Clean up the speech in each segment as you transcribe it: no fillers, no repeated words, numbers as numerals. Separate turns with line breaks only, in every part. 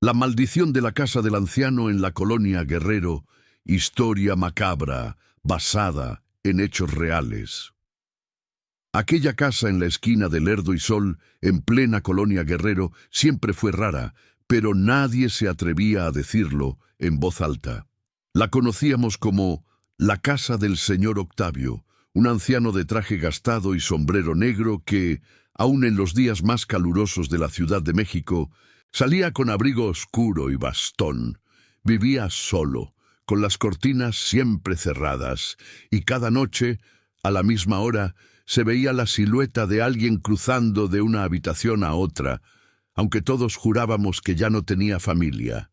La maldición de la casa del anciano en la colonia Guerrero, historia macabra, basada en hechos reales. Aquella casa en la esquina de Lerdo y Sol, en plena colonia Guerrero, siempre fue rara, pero nadie se atrevía a decirlo en voz alta. La conocíamos como la casa del señor Octavio, un anciano de traje gastado y sombrero negro que, aun en los días más calurosos de la Ciudad de México, salía con abrigo oscuro y bastón. Vivía solo, con las cortinas siempre cerradas, y cada noche, a la misma hora, se veía la silueta de alguien cruzando de una habitación a otra, aunque todos jurábamos que ya no tenía familia.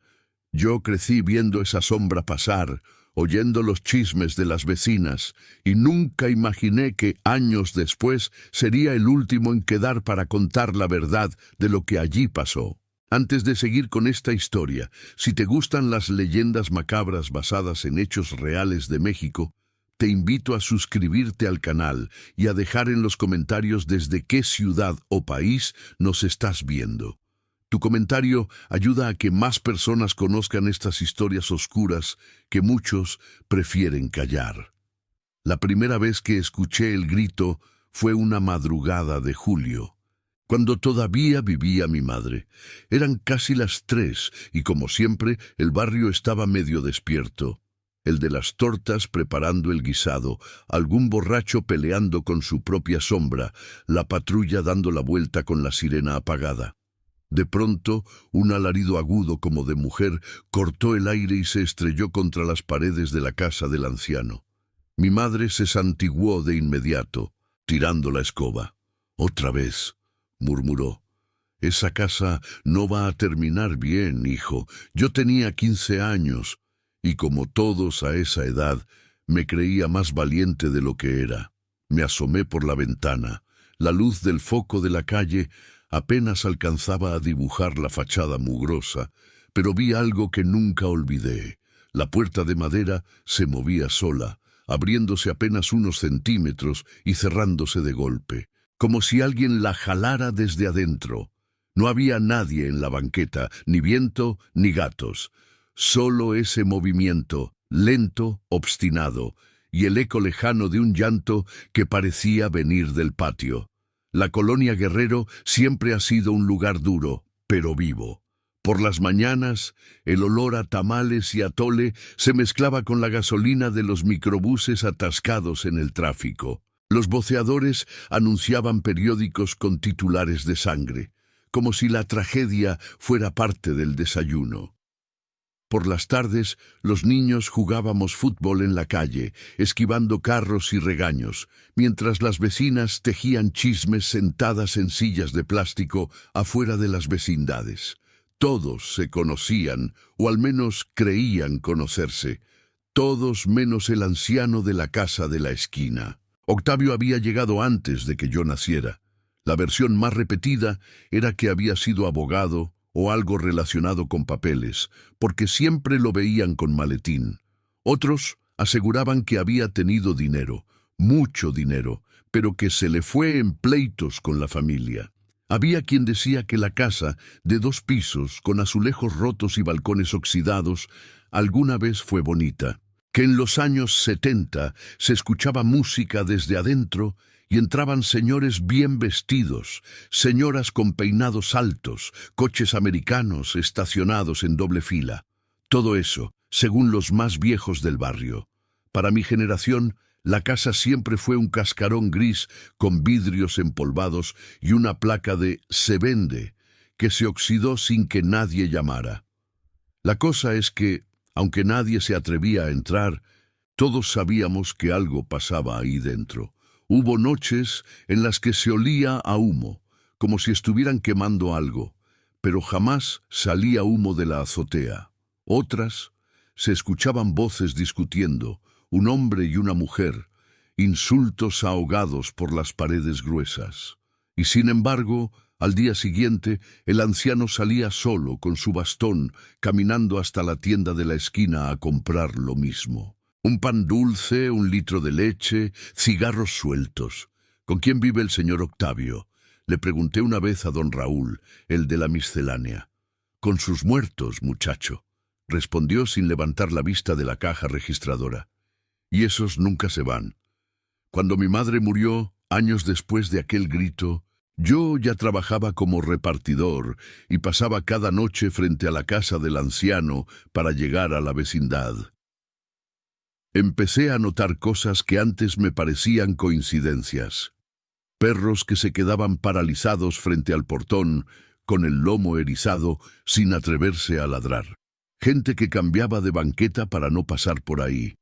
Yo crecí viendo esa sombra pasar, oyendo los chismes de las vecinas, y nunca imaginé que años después sería el último en quedar para contar la verdad de lo que allí pasó. Antes de seguir con esta historia, si te gustan las leyendas macabras basadas en hechos reales de México, te invito a suscribirte al canal y a dejar en los comentarios desde qué ciudad o país nos estás viendo. Tu comentario ayuda a que más personas conozcan estas historias oscuras que muchos prefieren callar. La primera vez que escuché el grito fue una madrugada de julio, cuando todavía vivía mi madre. Eran casi las 3 y, como siempre, el barrio estaba medio despierto. El de las tortas preparando el guisado, algún borracho peleando con su propia sombra, la patrulla dando la vuelta con la sirena apagada. De pronto, un alarido agudo como de mujer cortó el aire y se estrelló contra las paredes de la casa del anciano. Mi madre se santiguó de inmediato, tirando la escoba. «Otra vez», murmuró. «Esa casa no va a terminar bien, hijo. Yo tenía 15 años. Y como todos a esa edad, me creía más valiente de lo que era. Me asomé por la ventana. La luz del foco de la calle apenas alcanzaba a dibujar la fachada mugrosa, pero vi algo que nunca olvidé. La puerta de madera se movía sola, abriéndose apenas unos centímetros y cerrándose de golpe, como si alguien la jalara desde adentro. No había nadie en la banqueta, ni viento ni gatos. Solo ese movimiento, lento, obstinado, y el eco lejano de un llanto que parecía venir del patio. La colonia Guerrero siempre ha sido un lugar duro, pero vivo. Por las mañanas, el olor a tamales y atole se mezclaba con la gasolina de los microbuses atascados en el tráfico. Los voceadores anunciaban periódicos con titulares de sangre, como si la tragedia fuera parte del desayuno. Por las tardes, los niños jugábamos fútbol en la calle, esquivando carros y regaños, mientras las vecinas tejían chismes sentadas en sillas de plástico afuera de las vecindades. Todos se conocían, o al menos creían conocerse, todos menos el anciano de la casa de la esquina. Octavio había llegado antes de que yo naciera. La versión más repetida era que había sido abogado o algo relacionado con papeles, porque siempre lo veían con maletín. Otros aseguraban que había tenido dinero, mucho dinero, pero que se le fue en pleitos con la familia. Había quien decía que la casa, de 2 pisos, con azulejos rotos y balcones oxidados, alguna vez fue bonita, que en los años 70 se escuchaba música desde adentro y entraban señores bien vestidos, señoras con peinados altos, coches americanos estacionados en doble fila. Todo eso, según los más viejos del barrio. Para mi generación, la casa siempre fue un cascarón gris con vidrios empolvados y una placa de «Se vende», que se oxidó sin que nadie llamara. La cosa es que, aunque nadie se atrevía a entrar, todos sabíamos que algo pasaba ahí dentro. Hubo noches en las que se olía a humo, como si estuvieran quemando algo, pero jamás salía humo de la azotea. Otras, se escuchaban voces discutiendo, un hombre y una mujer, insultos ahogados por las paredes gruesas. Y sin embargo, al día siguiente, el anciano salía solo con su bastón, caminando hasta la tienda de la esquina a comprar lo mismo. Un pan dulce, 1 litro de leche, cigarros sueltos. ¿Con quién vive el señor Octavio?, le pregunté una vez a don Raúl, el de la miscelánea. Con sus muertos, muchacho, respondió sin levantar la vista de la caja registradora. Y esos nunca se van. Cuando mi madre murió, años después de aquel grito, yo ya trabajaba como repartidor y pasaba cada noche frente a la casa del anciano para llegar a la vecindad. Empecé a notar cosas que antes me parecían coincidencias. Perros que se quedaban paralizados frente al portón, con el lomo erizado, sin atreverse a ladrar. Gente que cambiaba de banqueta para no pasar por ahí.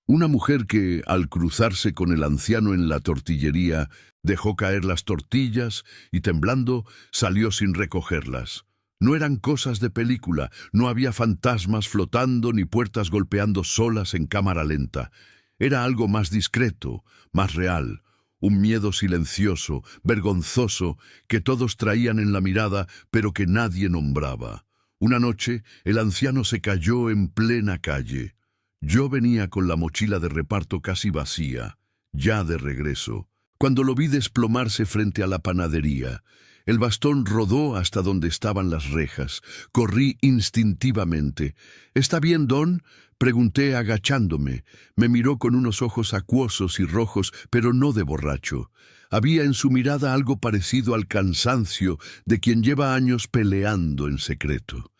Una mujer que, al cruzarse con el anciano en la tortillería, dejó caer las tortillas y, temblando, salió sin recogerlas. No eran cosas de película, no había fantasmas flotando ni puertas golpeando solas en cámara lenta. Era algo más discreto, más real, un miedo silencioso, vergonzoso, que todos traían en la mirada, pero que nadie nombraba. Una noche, el anciano se cayó en plena calle. Yo venía con la mochila de reparto casi vacía, ya de regreso, cuando lo vi desplomarse frente a la panadería. El bastón rodó hasta donde estaban las rejas. Corrí instintivamente. ¿Está bien, Don?, pregunté agachándome. Me miró con unos ojos acuosos y rojos, pero no de borracho. Había en su mirada algo parecido al cansancio de quien lleva años peleando en secreto.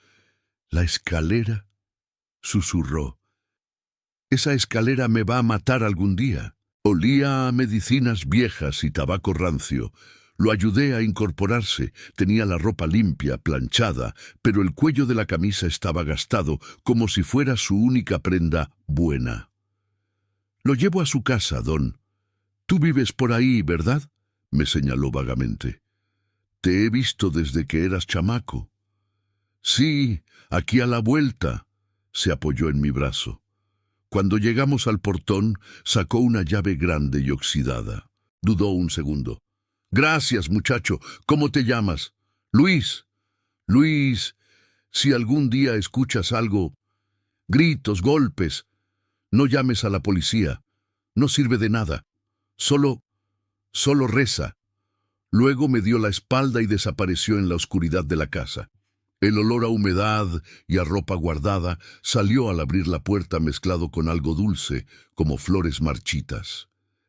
«¿La escalera?», susurró. «Esa escalera me va a matar algún día». Olía a medicinas viejas y tabaco rancio. Lo ayudé a incorporarse. Tenía la ropa limpia, planchada, pero el cuello de la camisa estaba gastado, como si fuera su única prenda buena. «Lo llevo a su casa, Don». «Tú vives por ahí, ¿verdad?», me señaló vagamente. «Te he visto desde que eras chamaco». «Sí, aquí a la vuelta», se apoyó en mi brazo. Cuando llegamos al portón, sacó una llave grande y oxidada. Dudó un segundo. «Gracias, muchacho. ¿Cómo te llamas?» «Luis». «Luis, si algún día escuchas algo, gritos, golpes, no llames a la policía. No sirve de nada. Solo reza». Luego me dio la espalda y desapareció en la oscuridad de la casa. El olor a humedad y a ropa guardada salió al abrir la puerta mezclado con algo dulce, como flores marchitas.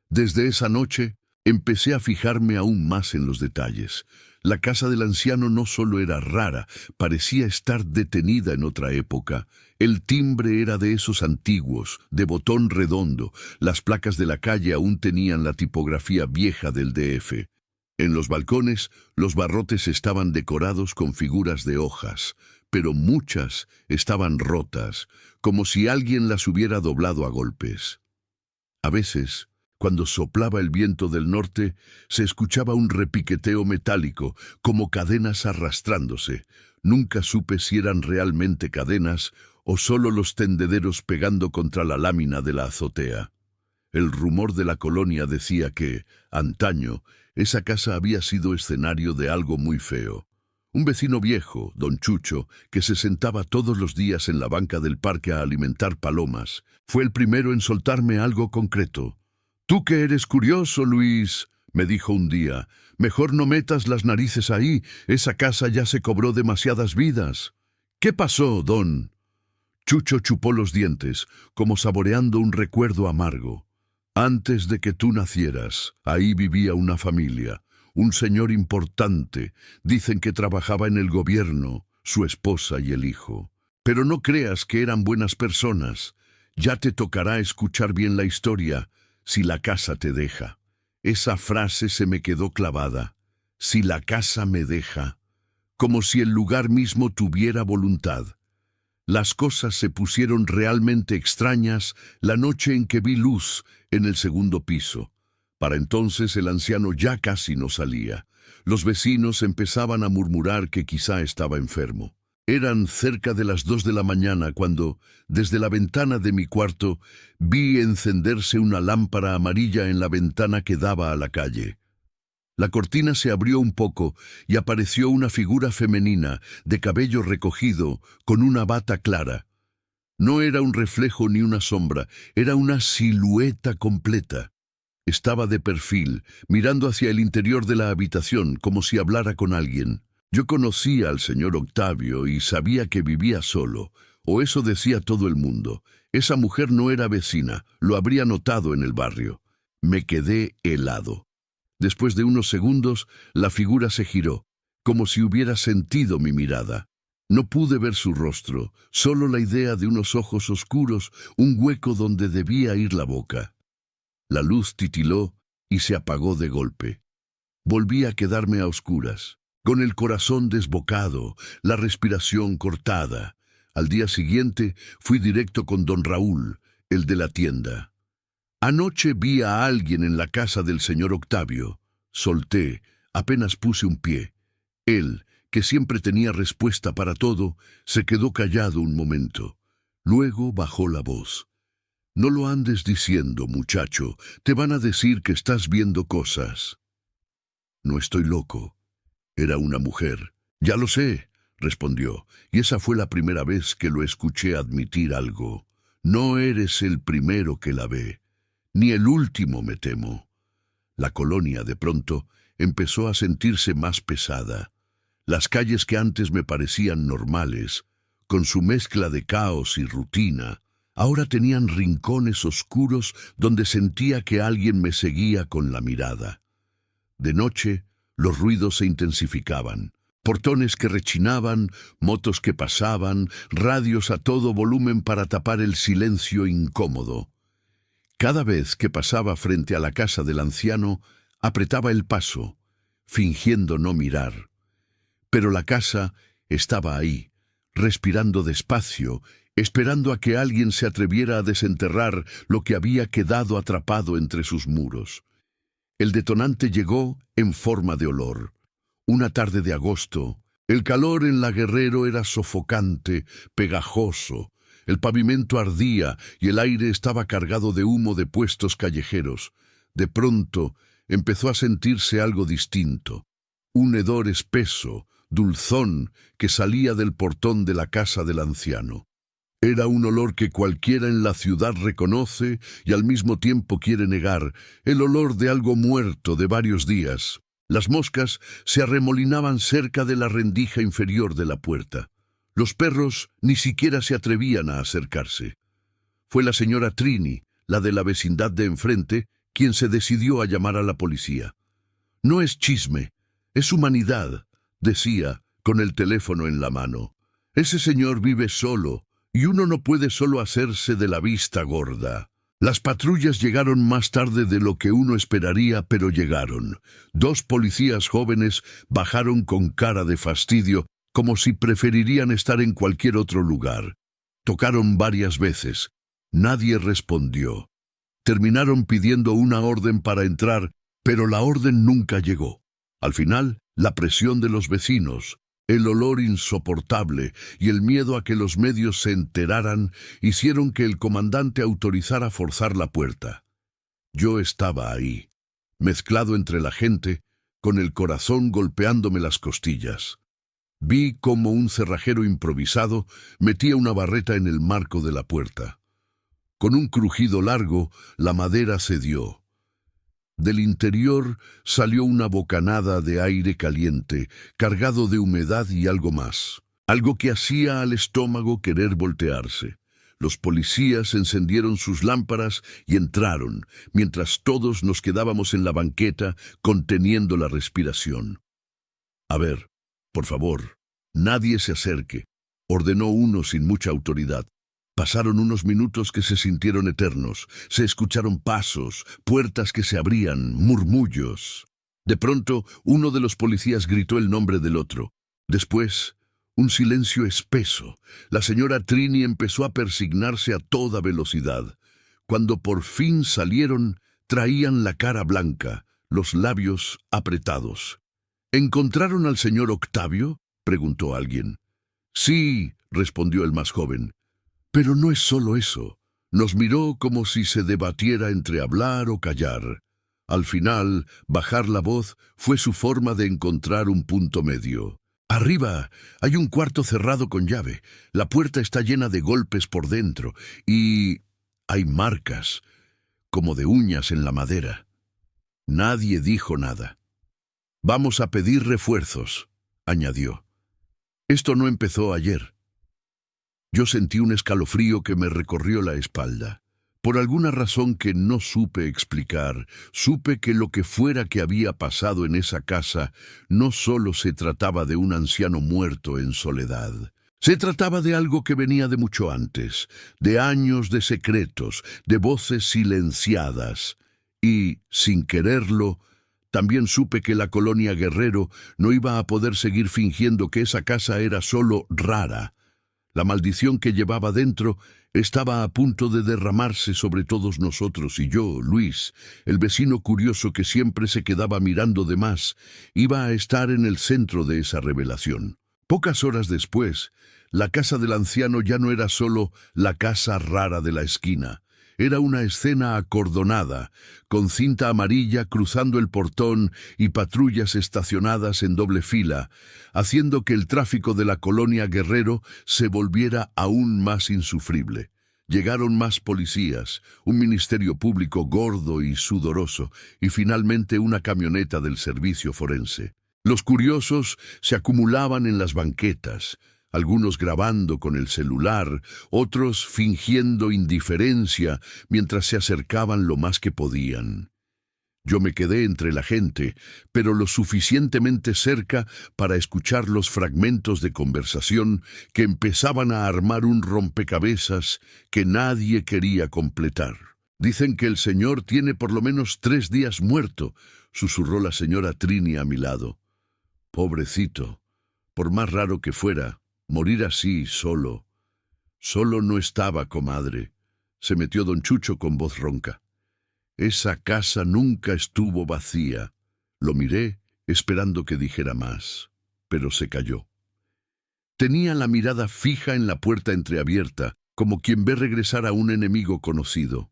Desde esa noche empecé a fijarme aún más en los detalles. La casa del anciano no solo era rara, parecía estar detenida en otra época. El timbre era de esos antiguos, de botón redondo. Las placas de la calle aún tenían la tipografía vieja del DF. En los balcones, los barrotes estaban decorados con figuras de hojas, pero muchas estaban rotas, como si alguien las hubiera doblado a golpes. A veces, cuando soplaba el viento del norte, se escuchaba un repiqueteo metálico, como cadenas arrastrándose. Nunca supe si eran realmente cadenas o solo los tendederos pegando contra la lámina de la azotea. El rumor de la colonia decía que, antaño, esa casa había sido escenario de algo muy feo. Un vecino viejo, don Chucho, que se sentaba todos los días en la banca del parque a alimentar palomas, fue el primero en soltarme algo concreto. «Tú que eres curioso, Luis», me dijo un día, «mejor no metas las narices ahí, esa casa ya se cobró demasiadas vidas». «¿Qué pasó, don?». Chucho chupó los dientes, como saboreando un recuerdo amargo. «Antes de que tú nacieras, ahí vivía una familia, un señor importante, dicen que trabajaba en el gobierno, su esposa y el hijo. Pero no creas que eran buenas personas. Ya te tocará escuchar bien la historia, si la casa te deja». Esa frase se me quedó clavada. Si la casa me deja, como si el lugar mismo tuviera voluntad. Las cosas se pusieron realmente extrañas la noche en que vi luz en el segundo piso. Para entonces el anciano ya casi no salía. Los vecinos empezaban a murmurar que quizá estaba enfermo. Eran cerca de las 2 de la mañana cuando, desde la ventana de mi cuarto, vi encenderse una lámpara amarilla en la ventana que daba a la calle. La cortina se abrió un poco y apareció una figura femenina, de cabello recogido, con una bata clara. No era un reflejo ni una sombra, era una silueta completa. Estaba de perfil, mirando hacia el interior de la habitación, como si hablara con alguien. Yo conocía al señor Octavio y sabía que vivía solo, o eso decía todo el mundo. Esa mujer no era vecina, lo habría notado en el barrio. Me quedé helado. Después de unos segundos, la figura se giró, como si hubiera sentido mi mirada. No pude ver su rostro, solo la idea de unos ojos oscuros, un hueco donde debía ir la boca. La luz titiló y se apagó de golpe. Volví a quedarme a oscuras, con el corazón desbocado, la respiración cortada. Al día siguiente fui directo con don Raúl, el de la tienda. Anoche vi a alguien en la casa del señor Octavio. Solté, apenas puse un pie. Él, que siempre tenía respuesta para todo, se quedó callado un momento. Luego bajó la voz. No lo andes diciendo, muchacho, te van a decir que estás viendo cosas. No estoy loco. Era una mujer. Ya lo sé, respondió, y esa fue la primera vez que lo escuché admitir algo. No eres el primero que la ve, ni el último, me temo. La colonia, de pronto, empezó a sentirse más pesada. Las calles que antes me parecían normales, con su mezcla de caos y rutina, ahora tenían rincones oscuros donde sentía que alguien me seguía con la mirada. De noche, los ruidos se intensificaban. Portones que rechinaban, motos que pasaban, radios a todo volumen para tapar el silencio incómodo. Cada vez que pasaba frente a la casa del anciano, apretaba el paso, fingiendo no mirar. Pero la casa estaba ahí, respirando despacio, esperando a que alguien se atreviera a desenterrar lo que había quedado atrapado entre sus muros. El detonante llegó en forma de olor. Una tarde de agosto, el calor en la Guerrero era sofocante, pegajoso. El pavimento ardía y el aire estaba cargado de humo de puestos callejeros. De pronto empezó a sentirse algo distinto. Un hedor espeso, dulzón, que salía del portón de la casa del anciano. Era un olor que cualquiera en la ciudad reconoce y al mismo tiempo quiere negar, el olor de algo muerto de varios días. Las moscas se arremolinaban cerca de la rendija inferior de la puerta. Los perros ni siquiera se atrevían a acercarse. Fue la señora Trini, la de la vecindad de enfrente, quien se decidió a llamar a la policía. No es chisme, es humanidad, decía, con el teléfono en la mano. Ese señor vive solo, y uno no puede solo hacerse de la vista gorda. Las patrullas llegaron más tarde de lo que uno esperaría, pero llegaron. 2 policías jóvenes bajaron con cara de fastidio, como si preferirían estar en cualquier otro lugar. Tocaron varias veces. Nadie respondió. Terminaron pidiendo una orden para entrar, pero la orden nunca llegó. Al final, la presión de los vecinos, el olor insoportable y el miedo a que los medios se enteraran hicieron que el comandante autorizara forzar la puerta. Yo estaba ahí, mezclado entre la gente, con el corazón golpeándome las costillas. Vi cómo un cerrajero improvisado metía una barreta en el marco de la puerta. Con un crujido largo, la madera cedió. Del interior salió una bocanada de aire caliente, cargado de humedad y algo más. Algo que hacía al estómago querer voltearse. Los policías encendieron sus lámparas y entraron, mientras todos nos quedábamos en la banqueta conteniendo la respiración. «A ver, por favor, nadie se acerque», ordenó uno sin mucha autoridad. Pasaron unos minutos que se sintieron eternos. Se escucharon pasos, puertas que se abrían, murmullos. De pronto, uno de los policías gritó el nombre del otro. Después, un silencio espeso. La señora Trini empezó a persignarse a toda velocidad. Cuando por fin salieron, traían la cara blanca, los labios apretados. «¿Encontraron al señor Octavio?», preguntó alguien. «Sí», respondió el más joven. Pero no es solo eso. Nos miró como si se debatiera entre hablar o callar. Al final, bajar la voz fue su forma de encontrar un punto medio. «Arriba, hay un cuarto cerrado con llave. La puerta está llena de golpes por dentro y hay marcas, como de uñas en la madera». Nadie dijo nada. «Vamos a pedir refuerzos», añadió. Esto no empezó ayer. Yo sentí un escalofrío que me recorrió la espalda. Por alguna razón que no supe explicar, supe que lo que fuera que había pasado en esa casa no solo se trataba de un anciano muerto en soledad. Se trataba de algo que venía de mucho antes, de años de secretos, de voces silenciadas. Y, sin quererlo, también supe que la colonia Guerrero no iba a poder seguir fingiendo que esa casa era solo rara. La maldición que llevaba dentro estaba a punto de derramarse sobre todos nosotros y yo, Luis, el vecino curioso que siempre se quedaba mirando de más, iba a estar en el centro de esa revelación. Pocas horas después, la casa del anciano ya no era solo la casa rara de la esquina. Era una escena acordonada, con cinta amarilla cruzando el portón y patrullas estacionadas en doble fila, haciendo que el tráfico de la colonia Guerrero se volviera aún más insufrible. Llegaron más policías, un ministerio público gordo y sudoroso, y finalmente una camioneta del servicio forense. Los curiosos se acumulaban en las banquetas, algunos grabando con el celular, otros fingiendo indiferencia mientras se acercaban lo más que podían. Yo me quedé entre la gente, pero lo suficientemente cerca para escuchar los fragmentos de conversación que empezaban a armar un rompecabezas que nadie quería completar. «Dicen que el señor tiene por lo menos 3 días muerto», susurró la señora Trini a mi lado. Pobrecito, por más raro que fuera, morir así, solo. Solo no estaba, comadre, se metió don Chucho con voz ronca. Esa casa nunca estuvo vacía. Lo miré, esperando que dijera más, pero se calló. Tenía la mirada fija en la puerta entreabierta, como quien ve regresar a un enemigo conocido.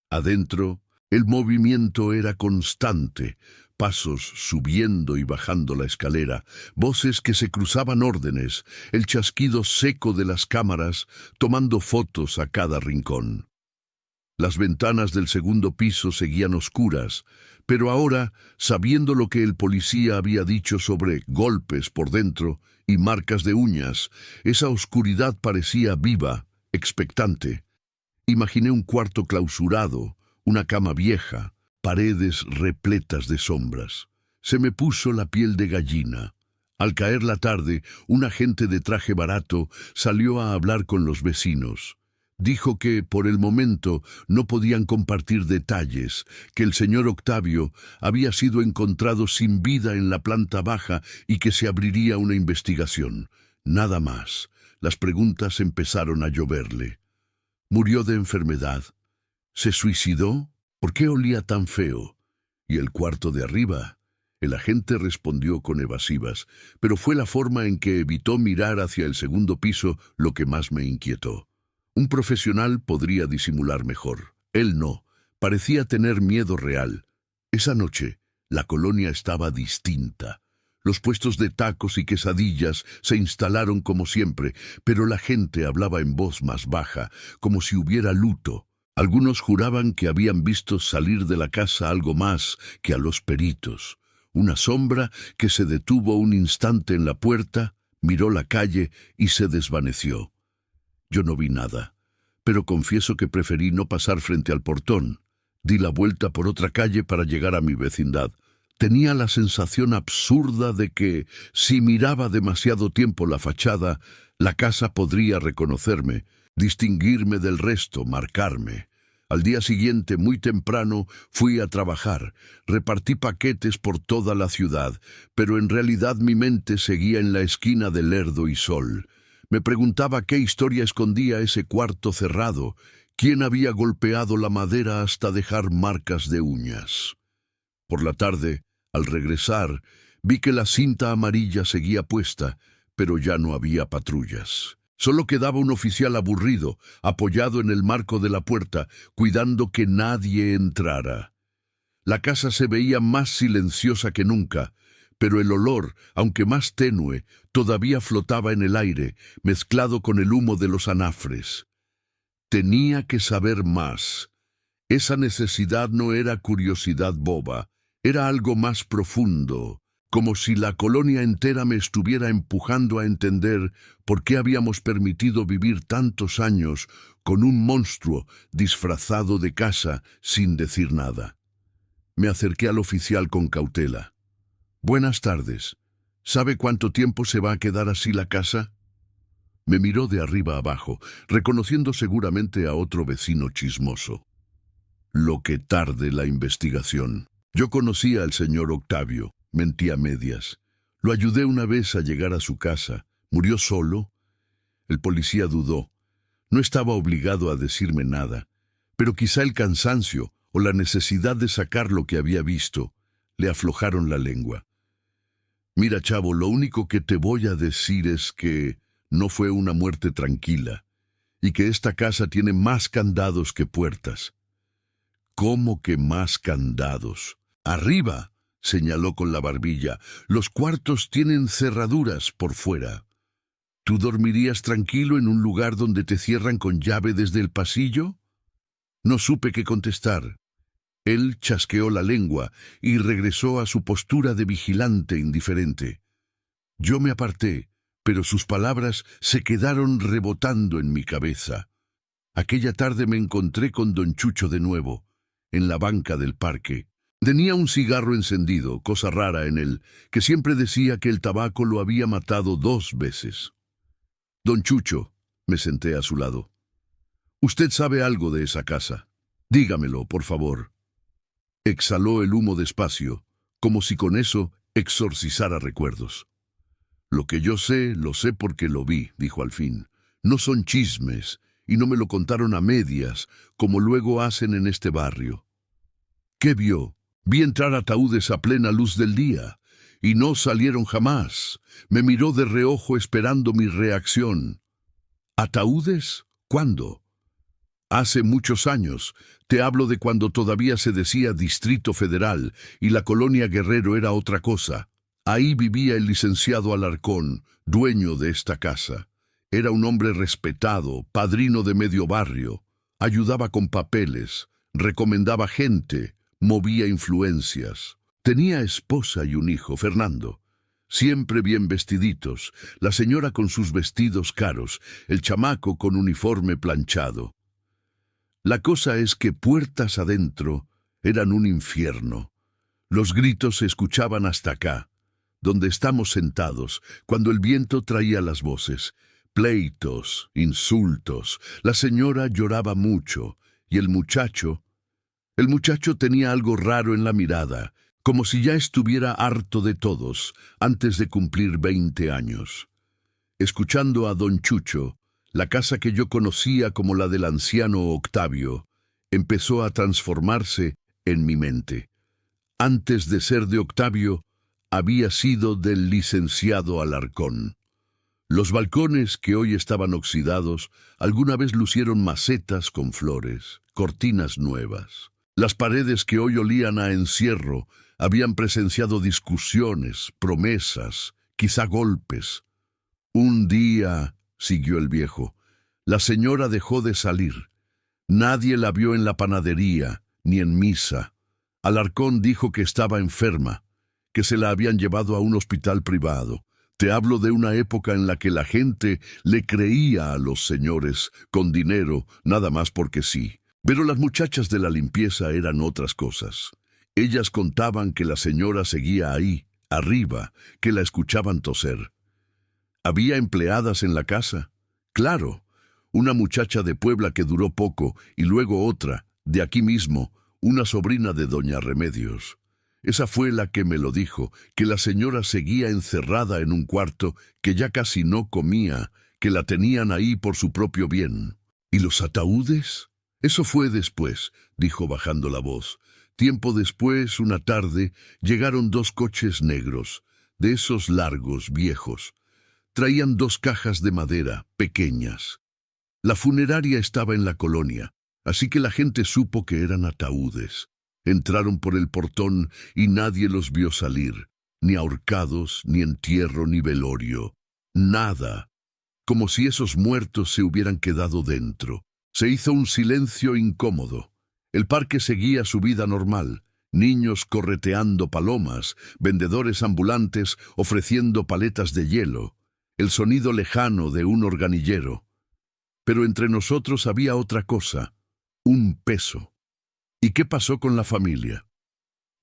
Adentro, el movimiento era constante, pasos subiendo y bajando la escalera, voces que se cruzaban órdenes, el chasquido seco de las cámaras tomando fotos a cada rincón. Las ventanas del segundo piso seguían oscuras, pero ahora, sabiendo lo que el policía había dicho sobre golpes por dentro y marcas de uñas, esa oscuridad parecía viva, expectante. Imaginé un cuarto clausurado, una cama vieja, paredes repletas de sombras. Se me puso la piel de gallina. Al caer la tarde, un agente de traje barato salió a hablar con los vecinos. Dijo que, por el momento, no podían compartir detalles, que el señor Octavio había sido encontrado sin vida en la planta baja y que se abriría una investigación. Nada más. Las preguntas empezaron a lloverle. ¿Murió de enfermedad? ¿Se suicidó? ¿Por qué olía tan feo? ¿Y el cuarto de arriba? El agente respondió con evasivas, pero fue la forma en que evitó mirar hacia el segundo piso lo que más me inquietó. Un profesional podría disimular mejor. Él no. Parecía tener miedo real. Esa noche, la colonia estaba distinta. Los puestos de tacos y quesadillas se instalaron como siempre, pero la gente hablaba en voz más baja, como si hubiera luto. Algunos juraban que habían visto salir de la casa algo más que a los peritos. Una sombra que se detuvo un instante en la puerta, miró la calle y se desvaneció. Yo no vi nada, pero confieso que preferí no pasar frente al portón. Di la vuelta por otra calle para llegar a mi vecindad. Tenía la sensación absurda de que, si miraba demasiado tiempo la fachada, la casa podría reconocerme, distinguirme del resto, marcarme. Al día siguiente, muy temprano, fui a trabajar. Repartí paquetes por toda la ciudad, pero en realidad mi mente seguía en la esquina de Lerdo y Sol. Me preguntaba qué historia escondía ese cuarto cerrado, quién había golpeado la madera hasta dejar marcas de uñas. Por la tarde, al regresar, vi que la cinta amarilla seguía puesta, pero ya no había patrullas. Solo quedaba un oficial aburrido, apoyado en el marco de la puerta, cuidando que nadie entrara. La casa se veía más silenciosa que nunca, pero el olor, aunque más tenue, todavía flotaba en el aire, mezclado con el humo de los anafres. Tenía que saber más. Esa necesidad no era curiosidad boba, era algo más profundo, como si la colonia entera me estuviera empujando a entender por qué habíamos permitido vivir tantos años con un monstruo disfrazado de casa sin decir nada. Me acerqué al oficial con cautela. «Buenas tardes. ¿Sabe cuánto tiempo se va a quedar así la casa?» Me miró de arriba abajo, reconociendo seguramente a otro vecino chismoso. Lo que tarde la investigación. Yo conocía al señor Octavio, mentí a medias. Lo ayudé una vez a llegar a su casa. ¿Murió solo? El policía dudó. No estaba obligado a decirme nada, pero quizá el cansancio o la necesidad de sacar lo que había visto le aflojaron la lengua. «Mira, chavo, lo único que te voy a decir es que no fue una muerte tranquila y que esta casa tiene más candados que puertas». «¿Cómo que más candados?» «Arriba», señaló con la barbilla, «los cuartos tienen cerraduras por fuera». «¿Tú dormirías tranquilo en un lugar donde te cierran con llave desde el pasillo?» No supe qué contestar. Él chasqueó la lengua y regresó a su postura de vigilante indiferente. Yo me aparté, pero sus palabras se quedaron rebotando en mi cabeza. Aquella tarde me encontré con don Chucho de nuevo, en la banca del parque. Tenía un cigarro encendido, cosa rara en él, que siempre decía que el tabaco lo había matado 2 veces. «Don Chucho», me senté a su lado. «Usted sabe algo de esa casa. Dígamelo, por favor». Exhaló el humo despacio, como si con eso exorcizara recuerdos. «Lo que yo sé, lo sé porque lo vi», dijo al fin. «No son chismes, y no me lo contaron a medias, como luego hacen en este barrio». «¿Qué vio?» «Vi entrar ataúdes a plena luz del día, y no salieron jamás». Me miró de reojo esperando mi reacción. «¿Ataúdes? ¿Cuándo?» «Hace muchos años. Te hablo de cuando todavía se decía Distrito Federal y la colonia Guerrero era otra cosa. Ahí vivía el licenciado Alarcón, dueño de esta casa. Era un hombre respetado, padrino de medio barrio. Ayudaba con papeles, recomendaba gente, movía influencias. Tenía esposa y un hijo, Fernando. Siempre bien vestiditos, la señora con sus vestidos caros, el chamaco con uniforme planchado. La cosa es que puertas adentro eran un infierno. Los gritos se escuchaban hasta acá, donde estamos sentados, cuando el viento traía las voces. Pleitos, insultos. La señora lloraba mucho, y el muchacho tenía algo raro en la mirada, como si ya estuviera harto de todos antes de cumplir 20 años. Escuchando a don Chucho, la casa que yo conocía como la del anciano Octavio empezó a transformarse en mi mente. Antes de ser de Octavio, había sido del licenciado Alarcón. Los balcones que hoy estaban oxidados alguna vez lucieron macetas con flores, cortinas nuevas. Las paredes que hoy olían a encierro habían presenciado discusiones, promesas, quizá golpes. Un día, siguió el viejo, la señora dejó de salir. Nadie la vio en la panadería, ni en misa. Alarcón dijo que estaba enferma, que se la habían llevado a un hospital privado. Te hablo de una época en la que la gente le creía a los señores, con dinero, nada más porque sí. Pero las muchachas de la limpieza eran otras cosas. Ellas contaban que la señora seguía ahí, arriba, que la escuchaban toser. ¿Había empleadas en la casa? Claro, una muchacha de Puebla que duró poco y luego otra, de aquí mismo, una sobrina de doña Remedios. Esa fue la que me lo dijo, que la señora seguía encerrada en un cuarto, que ya casi no comía, que la tenían ahí por su propio bien. ¿Y los ataúdes? Eso fue después, dijo bajando la voz. Tiempo después, una tarde, llegaron 2 coches negros, de esos largos, viejos. Traían 2 cajas de madera, pequeñas. La funeraria estaba en la colonia, así que la gente supo que eran ataúdes. Entraron por el portón y nadie los vio salir, ni ahorcados, ni entierro, ni velorio. Nada, como si esos muertos se hubieran quedado dentro. Se hizo un silencio incómodo. El parque seguía su vida normal, Niños correteando palomas, vendedores ambulantes ofreciendo paletas de hielo, el sonido lejano de un organillero. Pero entre nosotros había otra cosa, un peso. ¿Y qué pasó con la familia?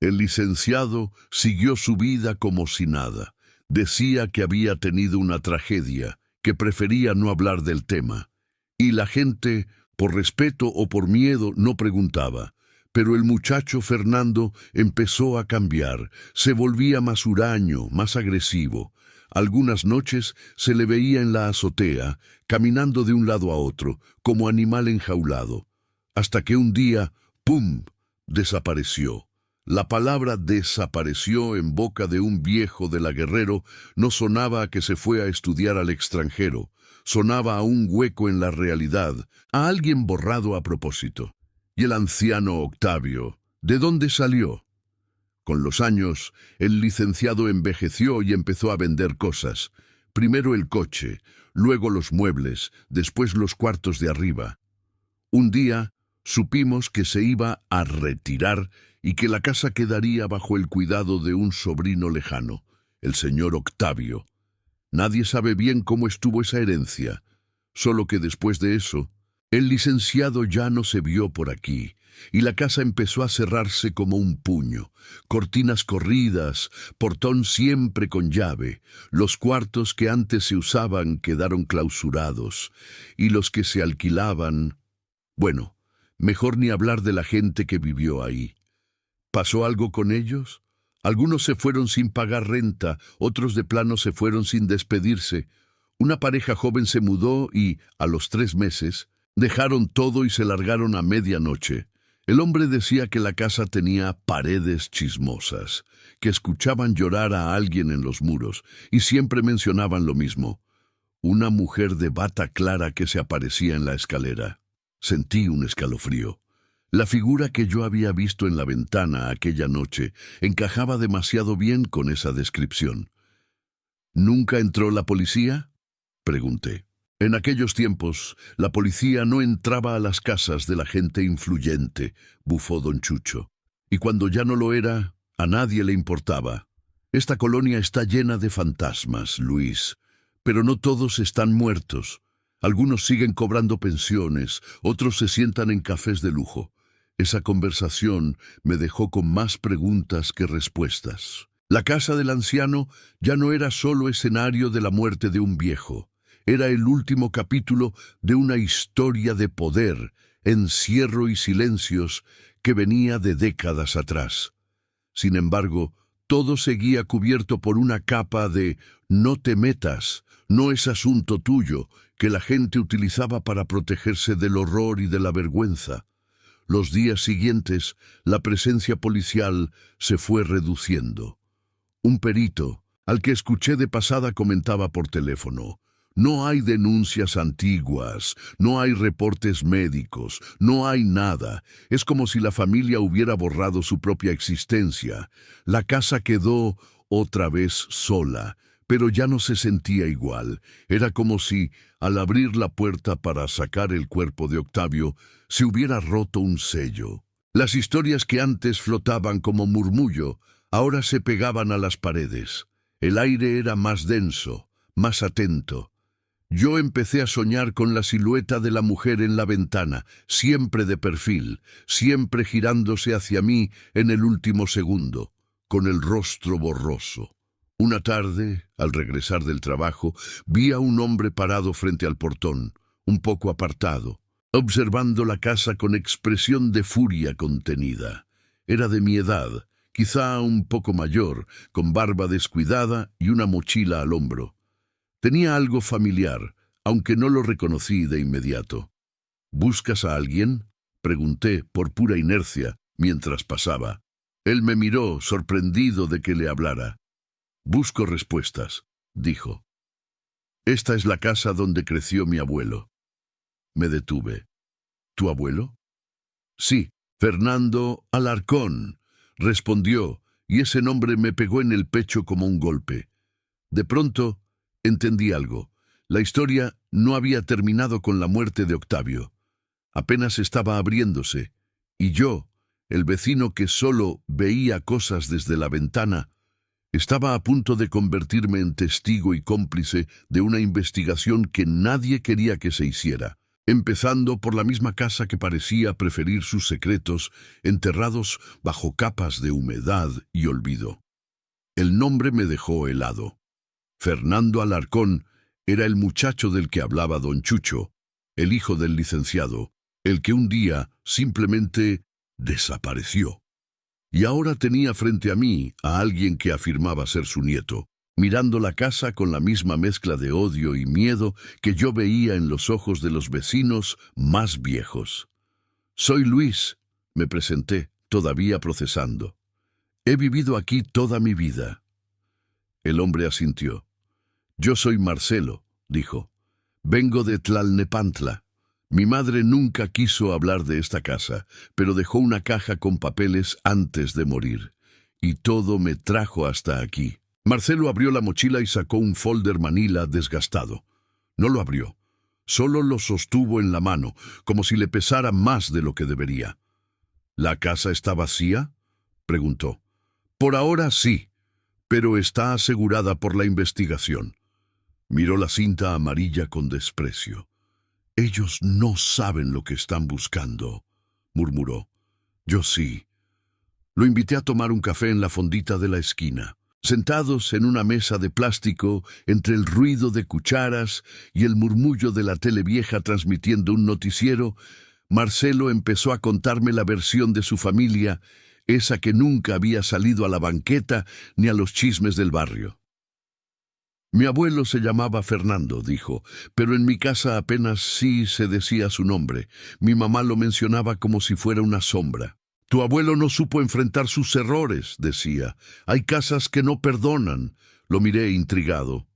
El licenciado siguió su vida como si nada. Decía que había tenido una tragedia, que prefería no hablar del tema. Y la gente, por respeto o por miedo, no preguntaba. Pero el muchacho Fernando empezó a cambiar, se volvía más huraño, más agresivo. Algunas noches se le veía en la azotea, caminando de un lado a otro, como animal enjaulado. Hasta que un día, ¡pum!, desapareció. La palabra desapareció en boca de un viejo de la Guerrero no sonaba a que se fue a estudiar al extranjero, sonaba a un hueco en la realidad, a alguien borrado a propósito. Y el anciano Octavio, ¿de dónde salió? Con los años, el licenciado envejeció y empezó a vender cosas. Primero el coche, luego los muebles, después los cuartos de arriba. Un día, supimos que se iba a retirar y que la casa quedaría bajo el cuidado de un sobrino lejano, el señor Octavio. Nadie sabe bien cómo estuvo esa herencia, solo que después de eso, el licenciado ya no se vio por aquí, y la casa empezó a cerrarse como un puño. Cortinas corridas, portón siempre con llave. Los cuartos que antes se usaban quedaron clausurados, y los que se alquilaban... Bueno, mejor ni hablar de la gente que vivió ahí. ¿Pasó algo con ellos? Algunos se fueron sin pagar renta, otros de plano se fueron sin despedirse. Una pareja joven se mudó y, a los 3 meses, dejaron todo y se largaron a medianoche. El hombre decía que la casa tenía paredes chismosas, que escuchaban llorar a alguien en los muros, y siempre mencionaban lo mismo. Una mujer de bata clara que se aparecía en la escalera. Sentí un escalofrío. La figura que yo había visto en la ventana aquella noche encajaba demasiado bien con esa descripción. ¿Nunca entró la policía?, pregunté. En aquellos tiempos, la policía no entraba a las casas de la gente influyente, bufó don Chucho. Y cuando ya no lo era, a nadie le importaba. Esta colonia está llena de fantasmas, Luis, pero no todos están muertos. Algunos siguen cobrando pensiones, otros se sientan en cafés de lujo. Esa conversación me dejó con más preguntas que respuestas. La casa del anciano ya no era solo escenario de la muerte de un viejo. Era el último capítulo de una historia de poder, encierro y silencios que venía de décadas atrás. Sin embargo, todo seguía cubierto por una capa de «no te metas, no es asunto tuyo», que la gente utilizaba para protegerse del horror y de la vergüenza. Los días siguientes, la presencia policial se fue reduciendo. Un perito, al que escuché de pasada, comentaba por teléfono: «No hay denuncias antiguas, no hay reportes médicos, no hay nada. Es como si la familia hubiera borrado su propia existencia. La casa quedó otra vez sola, pero ya no se sentía igual. Era como si, al abrir la puerta para sacar el cuerpo de Octavio, se hubiera roto un sello. Las historias que antes flotaban como murmullo, ahora se pegaban a las paredes. El aire era más denso, más atento. Yo empecé a soñar con la silueta de la mujer en la ventana, siempre de perfil, siempre girándose hacia mí en el último segundo, con el rostro borroso. Una tarde, al regresar del trabajo, vi a un hombre parado frente al portón, un poco apartado, observando la casa con expresión de furia contenida. Era de mi edad, quizá un poco mayor, con barba descuidada y una mochila al hombro. Tenía algo familiar, aunque no lo reconocí de inmediato. «¿Buscas a alguien?», pregunté por pura inercia mientras pasaba. Él me miró, sorprendido de que le hablara. «Busco respuestas», dijo. «Esta es la casa donde creció mi abuelo». Me detuve. «¿Tu abuelo?». «Sí, Fernando Alarcón», respondió, y ese nombre me pegó en el pecho como un golpe. De pronto, entendí algo. La historia no había terminado con la muerte de Octavio. Apenas estaba abriéndose, y yo, El vecino que solo veía cosas desde la ventana estaba a punto de convertirme en testigo y cómplice de una investigación que nadie quería que se hiciera, empezando por la misma casa que parecía preferir sus secretos enterrados bajo capas de humedad y olvido. El nombre me dejó helado. Fernando Alarcón era el muchacho del que hablaba don Chucho, el hijo del licenciado, el que un día simplemente desapareció. Y ahora tenía frente a mí a alguien que afirmaba ser su nieto, mirando la casa con la misma mezcla de odio y miedo que yo veía en los ojos de los vecinos más viejos. «Soy Luis», me presenté, todavía procesando. «He vivido aquí toda mi vida». El hombre asintió. «Yo soy Marcelo», dijo. «Vengo de Tlalnepantla. Mi madre nunca quiso hablar de esta casa, pero dejó una caja con papeles antes de morir. Y todo me trajo hasta aquí». Marcelo abrió la mochila y sacó un folder manila desgastado. No lo abrió. Solo lo sostuvo en la mano, como si le pesara más de lo que debería. «¿La casa está vacía?», preguntó. «Por ahora sí, pero está asegurada por la investigación». Miró la cinta amarilla con desprecio. «Ellos no saben lo que están buscando», murmuró. «Yo sí». Lo invité a tomar un café en la fondita de la esquina. Sentados en una mesa de plástico, entre el ruido de cucharas y el murmullo de la tele vieja transmitiendo un noticiero, Marcelo empezó a contarme la versión de su familia, esa que nunca había salido a la banqueta ni a los chismes del barrio. «Mi abuelo se llamaba Fernando», dijo, «pero en mi casa apenas sí se decía su nombre. Mi mamá lo mencionaba como si fuera una sombra. Tu abuelo no supo enfrentar sus errores», decía. «Hay casas que no perdonan». Lo miré intrigado.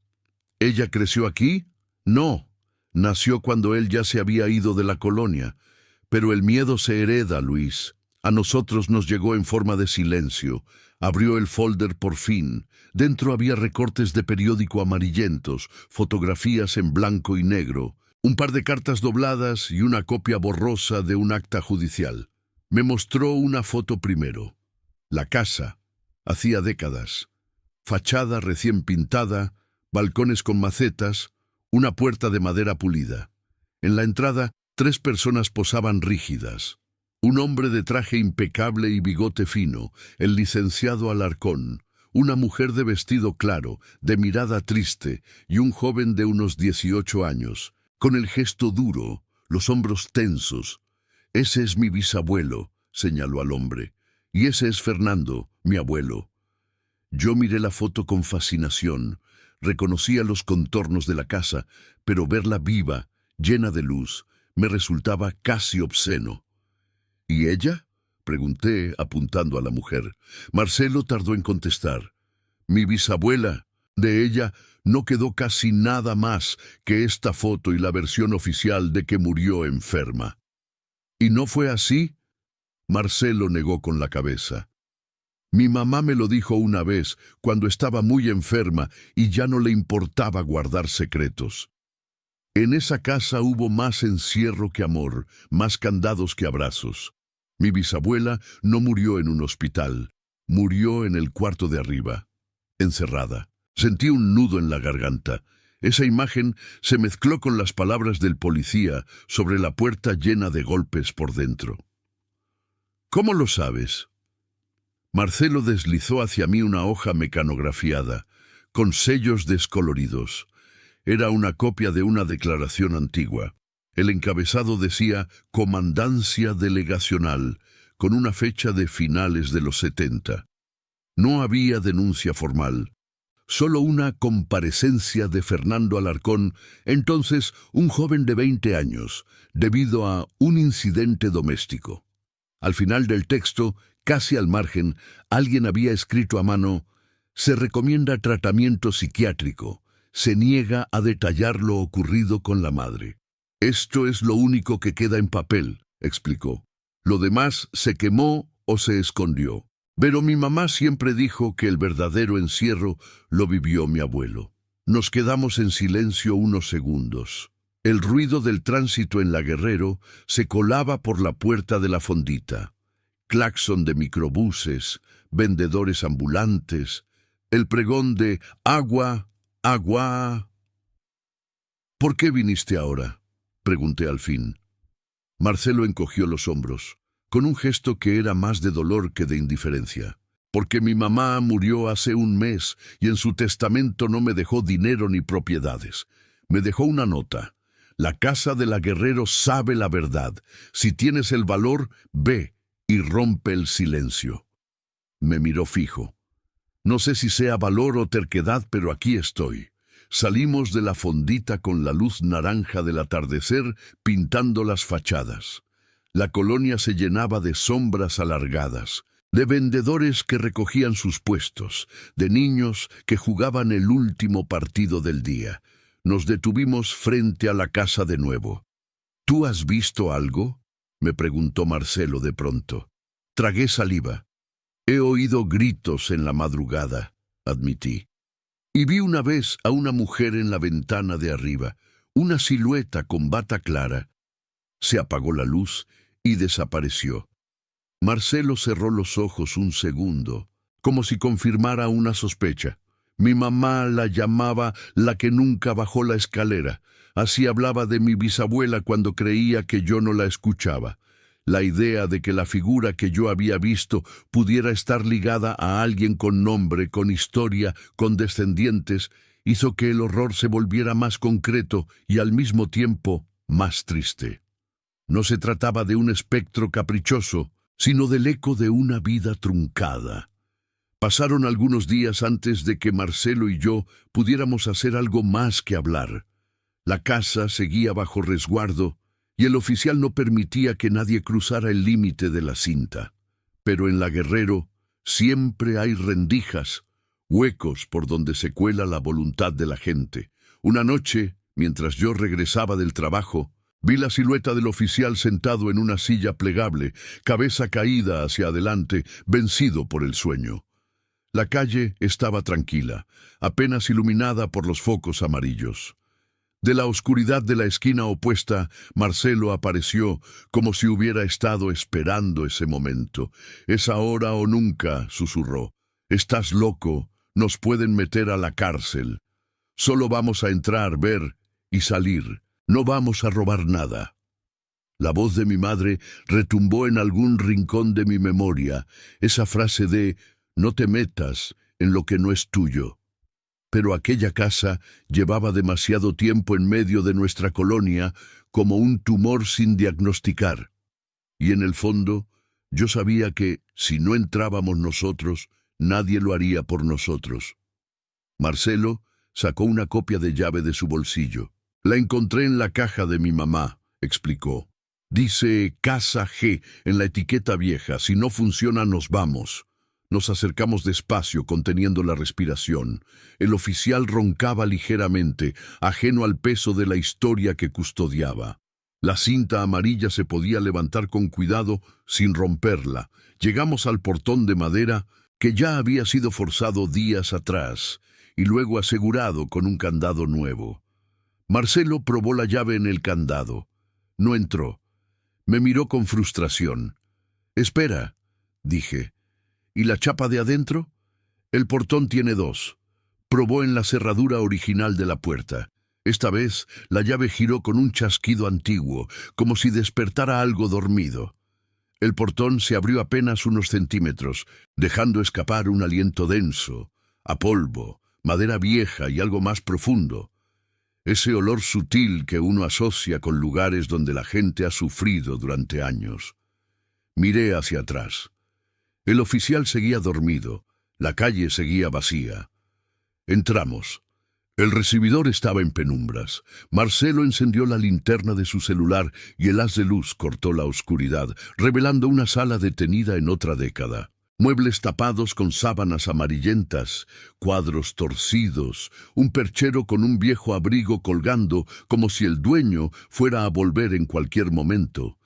«¿Ella creció aquí?» «No. Nació cuando él ya se había ido de la colonia. Pero el miedo se hereda, Luis. A nosotros nos llegó en forma de silencio». Abrió el folder por fin. Dentro había recortes de periódico amarillentos, fotografías en blanco y negro, un par de cartas dobladas y una copia borrosa de un acta judicial. Me mostró una foto primero. La casa, hacía décadas. Fachada recién pintada, balcones con macetas, una puerta de madera pulida. En la entrada, 3 personas posaban rígidas. Un hombre de traje impecable y bigote fino, el licenciado Alarcón, una mujer de vestido claro, de mirada triste, y un joven de unos 18 años, con el gesto duro, los hombros tensos. «Ese es mi bisabuelo», señaló al hombre, «y ese es Fernando, mi abuelo». Yo miré la foto con fascinación, reconocía los contornos de la casa, pero verla viva, llena de luz, me resultaba casi obsceno. «¿Y ella?», pregunté, apuntando a la mujer. Marcelo tardó en contestar. «Mi bisabuela. De ella no quedó casi nada más que esta foto y la versión oficial de que murió enferma». «¿Y no fue así?», Marcelo negó con la cabeza. «Mi mamá me lo dijo una vez, cuando estaba muy enferma y ya no le importaba guardar secretos. En esa casa hubo más encierro que amor, más candados que abrazos. Mi bisabuela no murió en un hospital, murió en el cuarto de arriba, encerrada». Sentí un nudo en la garganta. Esa imagen se mezcló con las palabras del policía sobre la puerta llena de golpes por dentro. «¿Cómo lo sabes?». Marcelo deslizó hacia mí una hoja mecanografiada, con sellos descoloridos. Era una copia de una declaración antigua. El encabezado decía «Comandancia Delegacional», con una fecha de finales de los 70. No había denuncia formal, solo una comparecencia de Fernando Alarcón, entonces un joven de 20 años, debido a un incidente doméstico. Al final del texto, casi al margen, alguien había escrito a mano: «Se recomienda tratamiento psiquiátrico. Se niega a detallar lo ocurrido con la madre». «Esto es lo único que queda en papel», explicó. «Lo demás se quemó o se escondió. Pero mi mamá siempre dijo que el verdadero encierro lo vivió mi abuelo». Nos quedamos en silencio unos segundos. El ruido del tránsito en la Guerrero se colaba por la puerta de la fondita. claxon de microbuses, vendedores ambulantes, el pregón de «agua, agua». «¿Por qué viniste ahora?», pregunté al fin. Marcelo encogió los hombros, con un gesto que era más de dolor que de indiferencia. «Porque mi mamá murió hace un mes y en su testamento no me dejó dinero ni propiedades. Me dejó una nota. La casa de la Guerrero sabe la verdad. Si tienes el valor, ve y rompe el silencio». Me miró fijo. «No sé si sea valor o terquedad, pero aquí estoy». Salimos de la fondita con la luz naranja del atardecer pintando las fachadas. La colonia se llenaba de sombras alargadas, de vendedores que recogían sus puestos, de niños que jugaban el último partido del día. Nos detuvimos frente a la casa de nuevo. «¿Tú has visto algo?», me preguntó Marcelo de pronto. Tragué saliva. «He oído gritos en la madrugada», admití. «Y vi una vez a una mujer en la ventana de arriba, una silueta con bata clara». Se apagó la luz y desapareció. Marcelo cerró los ojos un segundo, como si confirmara una sospecha. Mi mamá la llamaba la que nunca bajó la escalera. Así hablaba de mi bisabuela cuando creía que yo no la escuchaba. La idea de que la figura que yo había visto pudiera estar ligada a alguien con nombre, con historia, con descendientes, hizo que el horror se volviera más concreto y al mismo tiempo más triste. No se trataba de un espectro caprichoso, sino del eco de una vida truncada. Pasaron algunos días antes de que Marcelo y yo pudiéramos hacer algo más que hablar. La casa seguía bajo resguardo y el oficial no permitía que nadie cruzara el límite de la cinta. Pero en la Guerrero siempre hay rendijas, huecos por donde se cuela la voluntad de la gente. Una noche, mientras yo regresaba del trabajo, vi la silueta del oficial sentado en una silla plegable, cabeza caída hacia adelante, vencido por el sueño. La calle estaba tranquila, apenas iluminada por los focos amarillos. De la oscuridad de la esquina opuesta, Marcelo apareció como si hubiera estado esperando ese momento. «Es ahora o nunca», susurró. «Estás loco, nos pueden meter a la cárcel. Solo vamos a entrar, ver y salir. No vamos a robar nada». La voz de mi madre retumbó en algún rincón de mi memoria, esa frase de «no te metas en lo que no es tuyo». Pero aquella casa llevaba demasiado tiempo en medio de nuestra colonia como un tumor sin diagnosticar. Y en el fondo, yo sabía que, si no entrábamos nosotros, nadie lo haría por nosotros. Marcelo sacó una copia de llave de su bolsillo. «La encontré en la caja de mi mamá», explicó. «Dice Casa G en la etiqueta vieja. Si no funciona, nos vamos». Nos acercamos despacio, conteniendo la respiración. El oficial roncaba ligeramente, ajeno al peso de la historia que custodiaba. La cinta amarilla se podía levantar con cuidado sin romperla. Llegamos al portón de madera que ya había sido forzado días atrás y luego asegurado con un candado nuevo. Marcelo probó la llave en el candado. No entró. Me miró con frustración. «Espera», dije. «¿Y la chapa de adentro?». «El portón tiene dos». Probó en la cerradura original de la puerta. Esta vez la llave giró con un chasquido antiguo, como si despertara algo dormido. El portón se abrió apenas unos centímetros, dejando escapar un aliento denso, a polvo, madera vieja y algo más profundo. Ese olor sutil que uno asocia con lugares donde la gente ha sufrido durante años. Miré hacia atrás. El oficial seguía dormido, la calle seguía vacía. Entramos. El recibidor estaba en penumbras. Marcelo encendió la linterna de su celular y el haz de luz cortó la oscuridad, revelando una sala detenida en otra década. Muebles tapados con sábanas amarillentas, cuadros torcidos, un perchero con un viejo abrigo colgando como si el dueño fuera a volver en cualquier momento.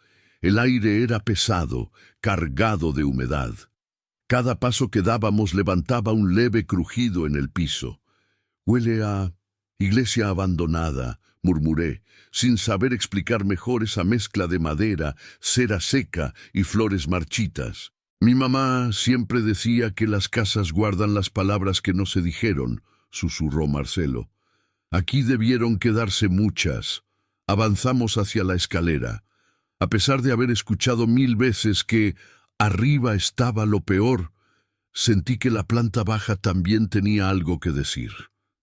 El aire era pesado, cargado de humedad. Cada paso que dábamos levantaba un leve crujido en el piso. «Huele a iglesia abandonada», murmuré, sin saber explicar mejor esa mezcla de madera, cera seca y flores marchitas. Mi mamá siempre decía que las casas guardan las palabras que no se dijeron, susurró Marcelo. Aquí debieron quedarse muchas. Avanzamos hacia la escalera. A pesar de haber escuchado 1000 veces que arriba estaba lo peor, sentí que la planta baja también tenía algo que decir.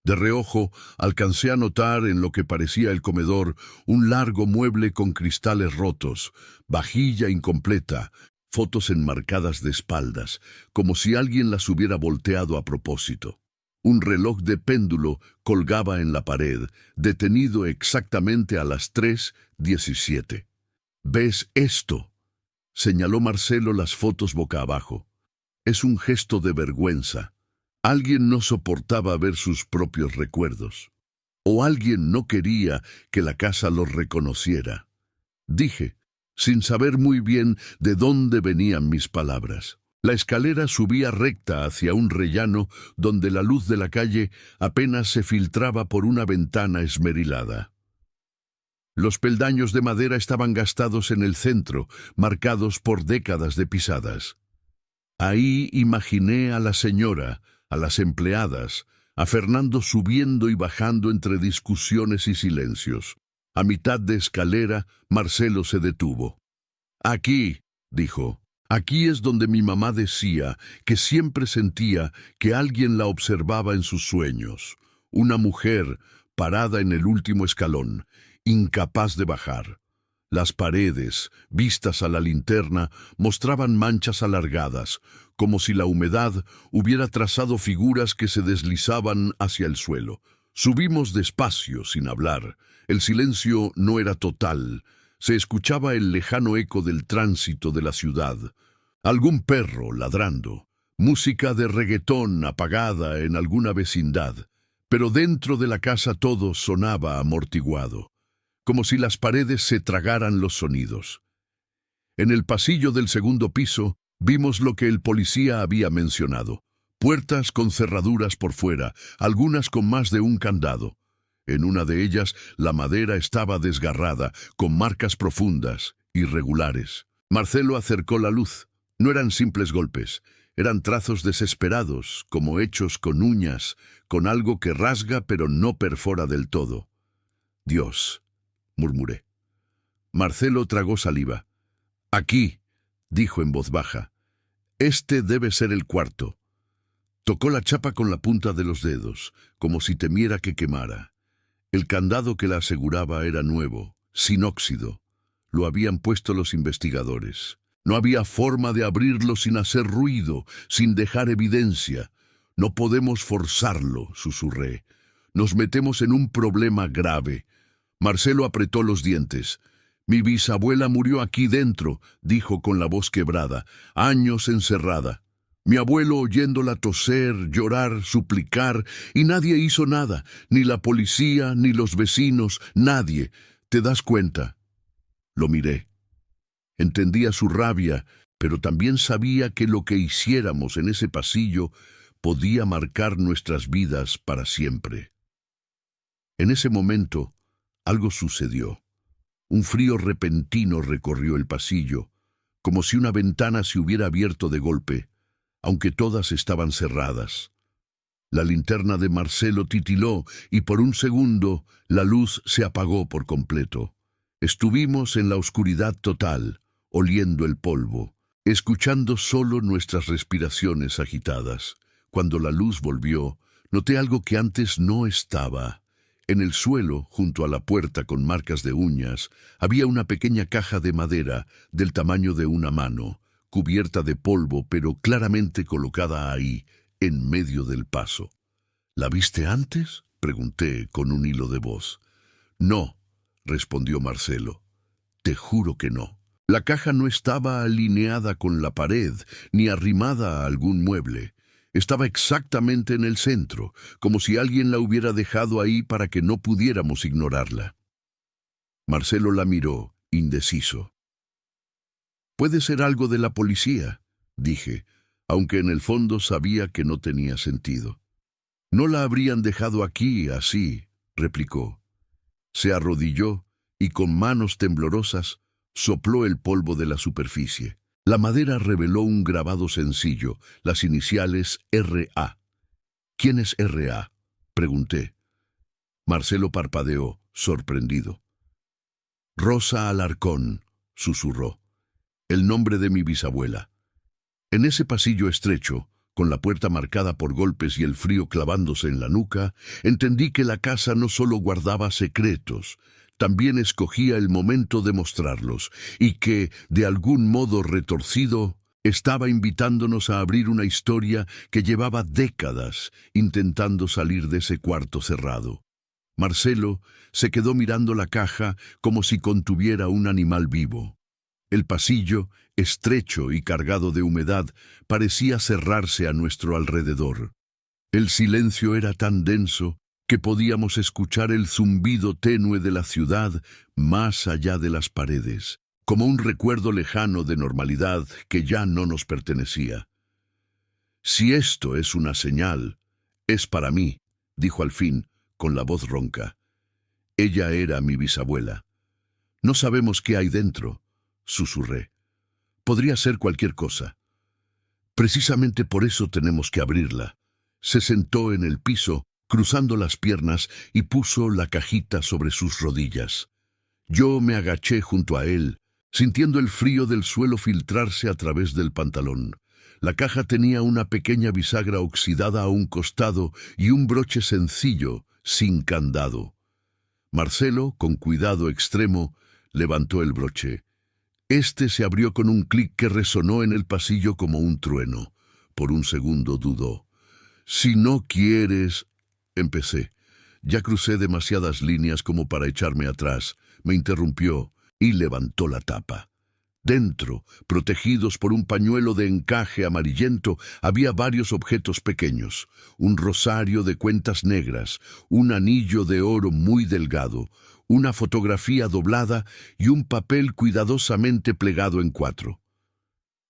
De reojo, alcancé a notar en lo que parecía el comedor un largo mueble con cristales rotos, vajilla incompleta, fotos enmarcadas de espaldas, como si alguien las hubiera volteado a propósito. Un reloj de péndulo colgaba en la pared, detenido exactamente a las 3:17. «¿Ves esto?», señaló Marcelo las fotos boca abajo. Es un gesto de vergüenza. Alguien no soportaba ver sus propios recuerdos. O alguien no quería que la casa los reconociera. Dije, sin saber muy bien de dónde venían mis palabras. La escalera subía recta hacia un rellano donde la luz de la calle apenas se filtraba por una ventana esmerilada. Los peldaños de madera estaban gastados en el centro, marcados por décadas de pisadas. Ahí imaginé a la señora, a las empleadas, a Fernando subiendo y bajando entre discusiones y silencios. A mitad de escalera, Marcelo se detuvo. «Aquí», dijo, «aquí es donde mi mamá decía que siempre sentía que alguien la observaba en sus sueños. Una mujer parada en el último escalón, incapaz de bajar. Las paredes, vistas a la linterna, mostraban manchas alargadas, como si la humedad hubiera trazado figuras que se deslizaban hacia el suelo. Subimos despacio, sin hablar. El silencio no era total. Se escuchaba el lejano eco del tránsito de la ciudad. Algún perro ladrando. Música de reggaetón apagada en alguna vecindad. Pero dentro de la casa todo sonaba amortiguado, como si las paredes se tragaran los sonidos. En el pasillo del segundo piso vimos lo que el policía había mencionado. Puertas con cerraduras por fuera, algunas con más de un candado. En una de ellas la madera estaba desgarrada, con marcas profundas, irregulares. Marcelo acercó la luz. No eran simples golpes, eran trazos desesperados, como hechos con uñas, con algo que rasga pero no perfora del todo. «Dios», murmuré. Marcelo tragó saliva. «Aquí», dijo en voz baja. «Este debe ser el cuarto». Tocó la chapa con la punta de los dedos, como si temiera que quemara. El candado que la aseguraba era nuevo, sin óxido. Lo habían puesto los investigadores. No había forma de abrirlo sin hacer ruido, sin dejar evidencia. «No podemos forzarlo», susurré. «Nos metemos en un problema grave». Marcelo apretó los dientes. «Mi bisabuela murió aquí dentro», dijo con la voz quebrada, «años encerrada. Mi abuelo oyéndola toser, llorar, suplicar, y nadie hizo nada, ni la policía, ni los vecinos, nadie. ¿Te das cuenta?». Lo miré. Entendía su rabia, pero también sabía que lo que hiciéramos en ese pasillo podía marcar nuestras vidas para siempre. En ese momento, algo sucedió. Un frío repentino recorrió el pasillo, como si una ventana se hubiera abierto de golpe, aunque todas estaban cerradas. La linterna de Marcelo titiló y por un segundo la luz se apagó por completo. Estuvimos en la oscuridad total, oliendo el polvo, escuchando solo nuestras respiraciones agitadas. Cuando la luz volvió, noté algo que antes no estaba. En el suelo, junto a la puerta con marcas de uñas, había una pequeña caja de madera del tamaño de una mano, cubierta de polvo pero claramente colocada ahí, en medio del paso. «¿La viste antes?», pregunté con un hilo de voz. «No», respondió Marcelo. «Te juro que no». La caja no estaba alineada con la pared, ni arrimada a algún mueble. Estaba exactamente en el centro, como si alguien la hubiera dejado ahí para que no pudiéramos ignorarla. Marcelo la miró, indeciso. «Puede ser algo de la policía», dije, aunque en el fondo sabía que no tenía sentido. «No la habrían dejado aquí así», replicó. Se arrodilló y con manos temblorosas sopló el polvo de la superficie. La madera reveló un grabado sencillo, las iniciales R.A. ¿Quién es R.A.? Pregunté. Marcelo parpadeó, sorprendido. Rosa Alarcón, susurró. El nombre de mi bisabuela. En ese pasillo estrecho, con la puerta marcada por golpes y el frío clavándose en la nuca, entendí que la casa no solo guardaba secretos, también escogía el momento de mostrarlos, y que, de algún modo retorcido, estaba invitándonos a abrir una historia que llevaba décadas intentando salir de ese cuarto cerrado. Marcelo se quedó mirando la caja como si contuviera un animal vivo. El pasillo, estrecho y cargado de humedad, parecía cerrarse a nuestro alrededor. El silencio era tan denso que podíamos escuchar el zumbido tenue de la ciudad más allá de las paredes, como un recuerdo lejano de normalidad que ya no nos pertenecía. Si esto es una señal, es para mí, dijo al fin, con la voz ronca. Ella era mi bisabuela. No sabemos qué hay dentro, susurré. Podría ser cualquier cosa. Precisamente por eso tenemos que abrirla. Se sentó en el piso, cruzando las piernas, y puso la cajita sobre sus rodillas. Yo me agaché junto a él, sintiendo el frío del suelo filtrarse a través del pantalón. La caja tenía una pequeña bisagra oxidada a un costado y un broche sencillo, sin candado. Marcelo, con cuidado extremo, levantó el broche. Este se abrió con un clic que resonó en el pasillo como un trueno. Por un segundo dudó. «Si no quieres...» empecé. Ya crucé demasiadas líneas como para echarme atrás. Me interrumpió y levantó la tapa. Dentro, protegidos por un pañuelo de encaje amarillento, había varios objetos pequeños. Un rosario de cuentas negras, un anillo de oro muy delgado, una fotografía doblada y un papel cuidadosamente plegado en 4.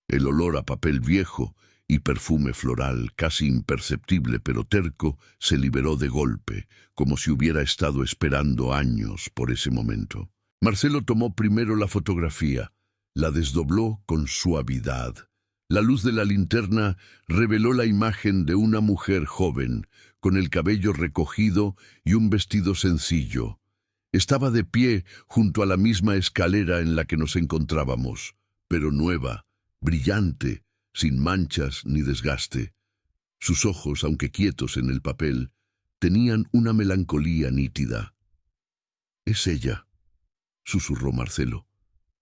El olor a papel viejo y perfume floral, casi imperceptible pero terco, se liberó de golpe, como si hubiera estado esperando años por ese momento. Marcelo tomó primero la fotografía, la desdobló con suavidad. La luz de la linterna reveló la imagen de una mujer joven, con el cabello recogido y un vestido sencillo. Estaba de pie junto a la misma escalera en la que nos encontrábamos, pero nueva, brillante, sin manchas ni desgaste. Sus ojos, aunque quietos en el papel, tenían una melancolía nítida. «Es ella», susurró Marcelo.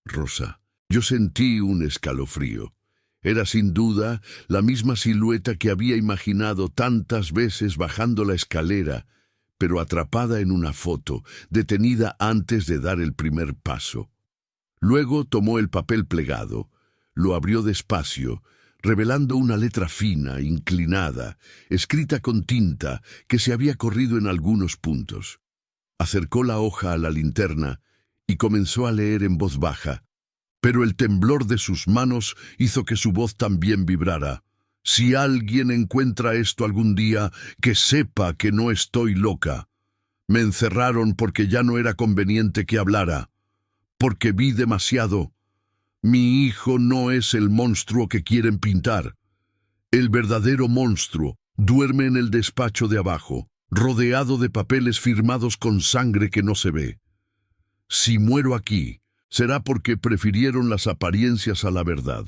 «Rosa». Yo sentí un escalofrío. Era sin duda la misma silueta que había imaginado tantas veces bajando la escalera, pero atrapada en una foto, detenida antes de dar el primer paso. Luego tomó el papel plegado, lo abrió despacio, revelando una letra fina, inclinada, escrita con tinta que se había corrido en algunos puntos. Acercó la hoja a la linterna y comenzó a leer en voz baja, pero el temblor de sus manos hizo que su voz también vibrara. «Si alguien encuentra esto algún día, que sepa que no estoy loca. Me encerraron porque ya no era conveniente que hablara, porque vi demasiado. Mi hijo no es el monstruo que quieren pintar. El verdadero monstruo duerme en el despacho de abajo, rodeado de papeles firmados con sangre que no se ve. Si muero aquí, será porque prefirieron las apariencias a la verdad.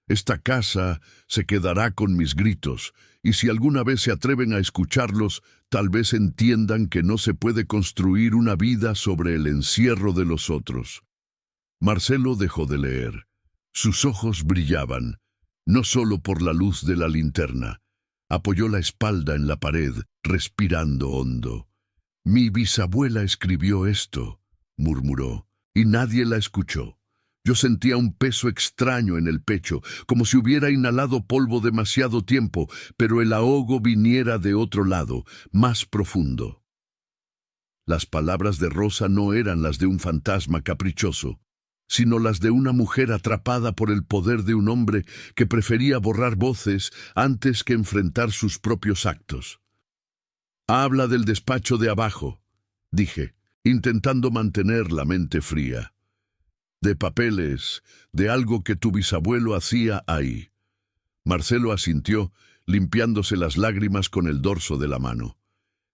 Esta casa se quedará con mis gritos, y si alguna vez se atreven a escucharlos, tal vez entiendan que no se puede construir una vida sobre el encierro de los otros». Marcelo dejó de leer. Sus ojos brillaban, no solo por la luz de la linterna. Apoyó la espalda en la pared, respirando hondo. «Mi bisabuela escribió esto», murmuró, y nadie la escuchó. Yo sentía un peso extraño en el pecho, como si hubiera inhalado polvo demasiado tiempo, pero el ahogo viniera de otro lado, más profundo. Las palabras de Rosa no eran las de un fantasma caprichoso, sino las de una mujer atrapada por el poder de un hombre que prefería borrar voces antes que enfrentar sus propios actos. «Habla del despacho de abajo», dije, intentando mantener la mente fría. De papeles, de algo que tu bisabuelo hacía ahí. Marcelo asintió, limpiándose las lágrimas con el dorso de la mano.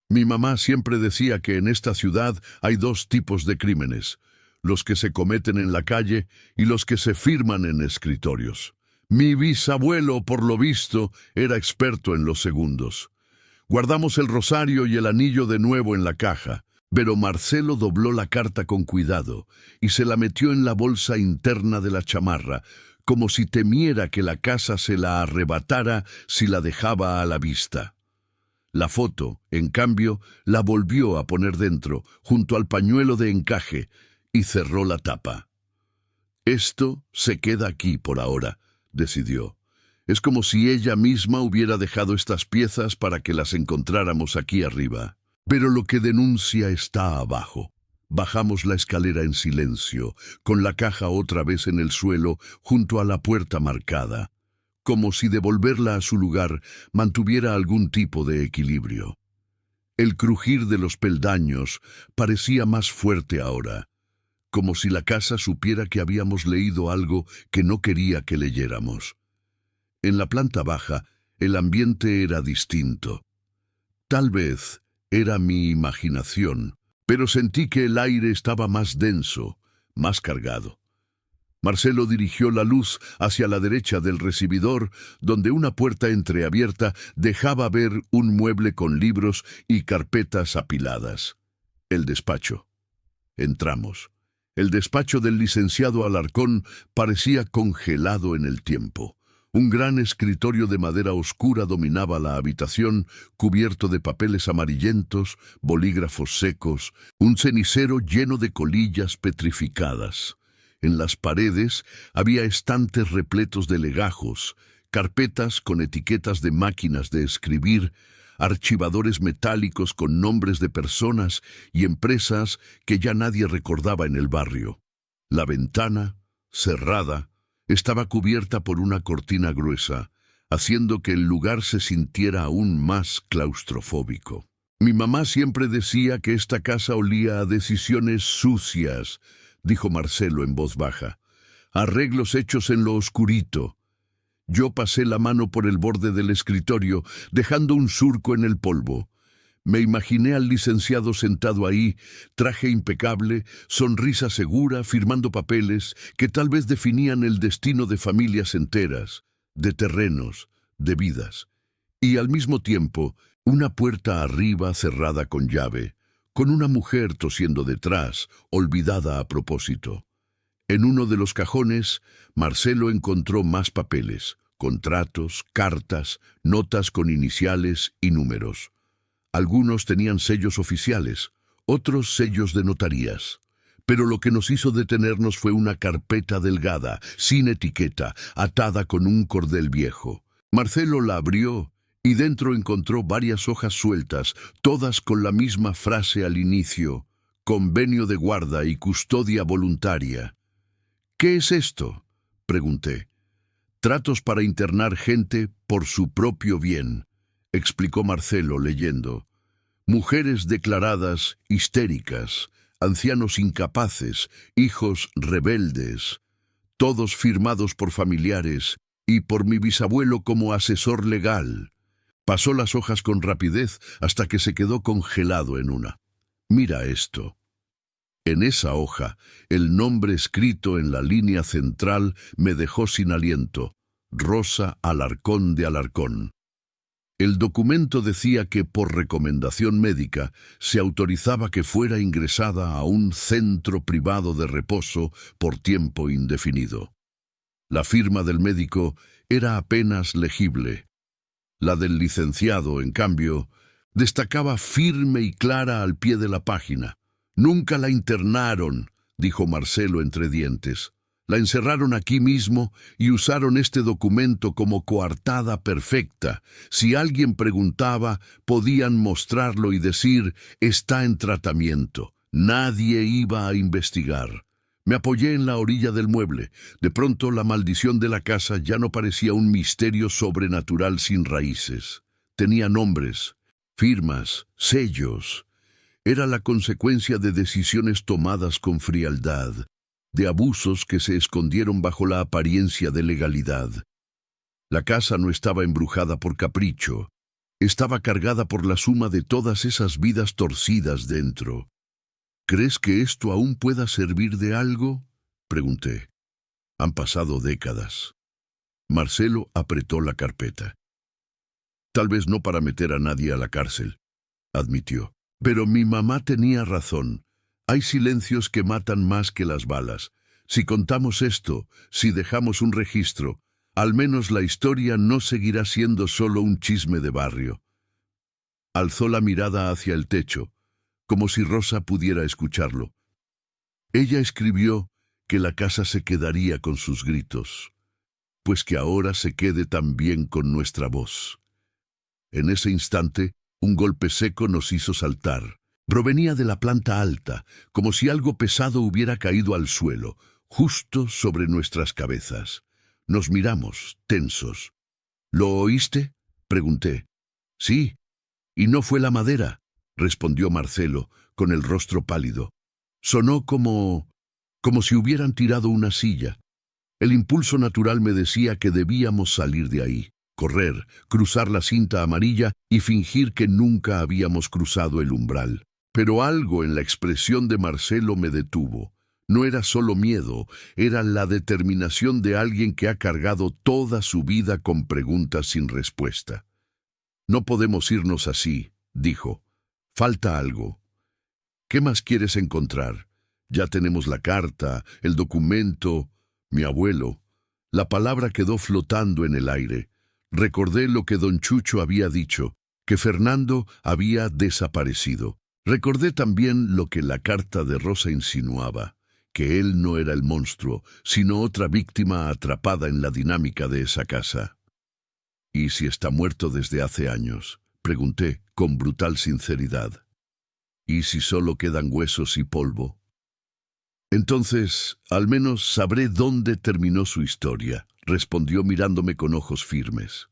Mi mamá siempre decía que en esta ciudad hay dos tipos de crímenes, los que se cometen en la calle y los que se firman en escritorios. Mi bisabuelo, por lo visto, era experto en los segundos. Guardamos el rosario y el anillo de nuevo en la caja, pero Marcelo dobló la carta con cuidado y se la metió en la bolsa interna de la chamarra, como si temiera que la casa se la arrebatara si la dejaba a la vista. La foto, en cambio, la volvió a poner dentro, junto al pañuelo de encaje, y cerró la tapa. Esto se queda aquí por ahora, decidió. Es como si ella misma hubiera dejado estas piezas para que las encontráramos aquí arriba. Pero lo que denuncia está abajo. Bajamos la escalera en silencio, con la caja otra vez en el suelo, junto a la puerta marcada, como si devolverla a su lugar mantuviera algún tipo de equilibrio. El crujir de los peldaños parecía más fuerte ahora, como si la casa supiera que habíamos leído algo que no quería que leyéramos. En la planta baja, el ambiente era distinto. Tal vez era mi imaginación, pero sentí que el aire estaba más denso, más cargado. Marcelo dirigió la luz hacia la derecha del recibidor, donde una puerta entreabierta dejaba ver un mueble con libros y carpetas apiladas. El despacho. Entramos. El despacho del licenciado Alarcón parecía congelado en el tiempo. Un gran escritorio de madera oscura dominaba la habitación, cubierto de papeles amarillentos, bolígrafos secos, un cenicero lleno de colillas petrificadas. En las paredes había estantes repletos de legajos, carpetas con etiquetas de máquinas de escribir, archivadores metálicos con nombres de personas y empresas que ya nadie recordaba en el barrio. La ventana, cerrada, estaba cubierta por una cortina gruesa, haciendo que el lugar se sintiera aún más claustrofóbico. Mi mamá siempre decía que esta casa olía a decisiones sucias, dijo Marcelo en voz baja. Arreglos hechos en lo oscurito. Yo pasé la mano por el borde del escritorio, dejando un surco en el polvo. Me imaginé al licenciado sentado ahí, traje impecable, sonrisa segura, firmando papeles que tal vez definían el destino de familias enteras, de terrenos, de vidas. Y al mismo tiempo, una puerta arriba cerrada con llave, con una mujer tosiendo detrás, olvidada a propósito. En uno de los cajones, Marcelo encontró más papeles, contratos, cartas, notas con iniciales y números. Algunos tenían sellos oficiales, otros sellos de notarías. Pero lo que nos hizo detenernos fue una carpeta delgada, sin etiqueta, atada con un cordel viejo. Marcelo la abrió y dentro encontró varias hojas sueltas, todas con la misma frase al inicio: convenio de guarda y custodia voluntaria. ¿Qué es esto?, pregunté. Tratos para internar gente por su propio bien, explicó Marcelo leyendo. Mujeres declaradas histéricas, ancianos incapaces, hijos rebeldes, todos firmados por familiares y por mi bisabuelo como asesor legal. Pasó las hojas con rapidez hasta que se quedó congelado en una. Mira esto. En esa hoja, el nombre escrito en la línea central me dejó sin aliento: Rosa Alarcón de Alarcón. El documento decía que por recomendación médica se autorizaba que fuera ingresada a un centro privado de reposo por tiempo indefinido. La firma del médico era apenas legible. La del licenciado, en cambio, destacaba firme y clara al pie de la página. Nunca la internaron, dijo Marcelo entre dientes. La encerraron aquí mismo y usaron este documento como coartada perfecta. Si alguien preguntaba, podían mostrarlo y decir: está en tratamiento. Nadie iba a investigar. Me apoyé en la orilla del mueble. De pronto la maldición de la casa ya no parecía un misterio sobrenatural sin raíces. Tenía nombres, firmas, sellos. Era la consecuencia de decisiones tomadas con frialdad. de abusos que se escondieron bajo la apariencia de legalidad. La casa no estaba embrujada por capricho, estaba cargada por la suma de todas esas vidas torcidas dentro. ¿Crees que esto aún pueda servir de algo?, pregunté. Han pasado décadas. Marcelo apretó la carpeta. Tal vez no para meter a nadie a la cárcel, admitió. Pero mi mamá tenía razón. Hay silencios que matan más que las balas. Si contamos esto, si dejamos un registro, al menos la historia no seguirá siendo solo un chisme de barrio. Alzó la mirada hacia el techo, como si Rosa pudiera escucharlo. Ella escribió que la casa se quedaría con sus gritos, pues que ahora se quede también con nuestra voz. En ese instante, un golpe seco nos hizo saltar. Provenía de la planta alta, como si algo pesado hubiera caído al suelo, justo sobre nuestras cabezas. Nos miramos, tensos. ¿Lo oíste?, pregunté. Sí, y no fue la madera, respondió Marcelo, con el rostro pálido. Sonó como si hubieran tirado una silla. El impulso natural me decía que debíamos salir de ahí, correr, cruzar la cinta amarilla y fingir que nunca habíamos cruzado el umbral. Pero algo en la expresión de Marcelo me detuvo. No era solo miedo, era la determinación de alguien que ha cargado toda su vida con preguntas sin respuesta. No podemos irnos así, dijo. Falta algo. ¿Qué más quieres encontrar? Ya tenemos la carta, el documento, mi abuelo. La palabra quedó flotando en el aire. Recordé lo que don Chucho había dicho, que Fernando había desaparecido. Recordé también lo que la carta de Rosa insinuaba, que él no era el monstruo, sino otra víctima atrapada en la dinámica de esa casa. ¿Y si está muerto desde hace años?, pregunté con brutal sinceridad. ¿Y si solo quedan huesos y polvo? Entonces, al menos sabré dónde terminó su historia, respondió mirándome con ojos firmes.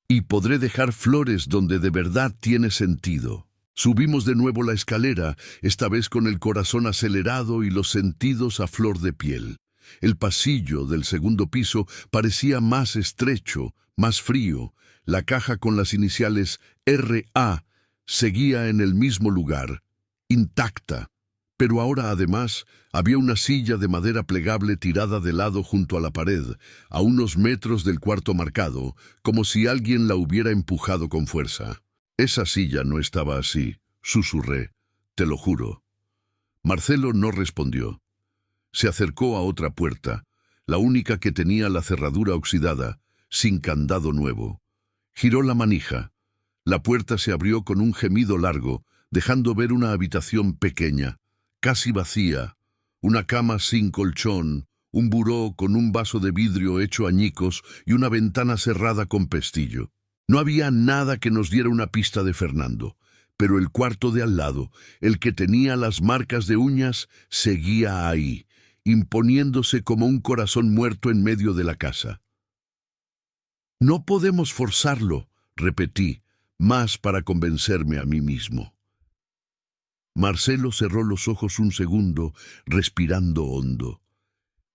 Y podré dejar flores donde de verdad tiene sentido. Subimos de nuevo la escalera, esta vez con el corazón acelerado y los sentidos a flor de piel. El pasillo del segundo piso parecía más estrecho, más frío. La caja con las iniciales R.A. seguía en el mismo lugar, intacta. Pero ahora, además, había una silla de madera plegable tirada de lado junto a la pared, a unos metros del cuarto marcado, como si alguien la hubiera empujado con fuerza. Esa silla no estaba así, susurré, te lo juro. Marcelo no respondió. Se acercó a otra puerta, la única que tenía la cerradura oxidada, sin candado nuevo. Giró la manija. La puerta se abrió con un gemido largo, dejando ver una habitación pequeña, casi vacía, una cama sin colchón, un buró con un vaso de vidrio hecho añicos y una ventana cerrada con pestillo. No había nada que nos diera una pista de Fernando, pero el cuarto de al lado, el que tenía las marcas de uñas, seguía ahí, imponiéndose como un corazón muerto en medio de la casa. No podemos forzarlo, repetí, más para convencerme a mí mismo. Marcelo cerró los ojos un segundo, respirando hondo.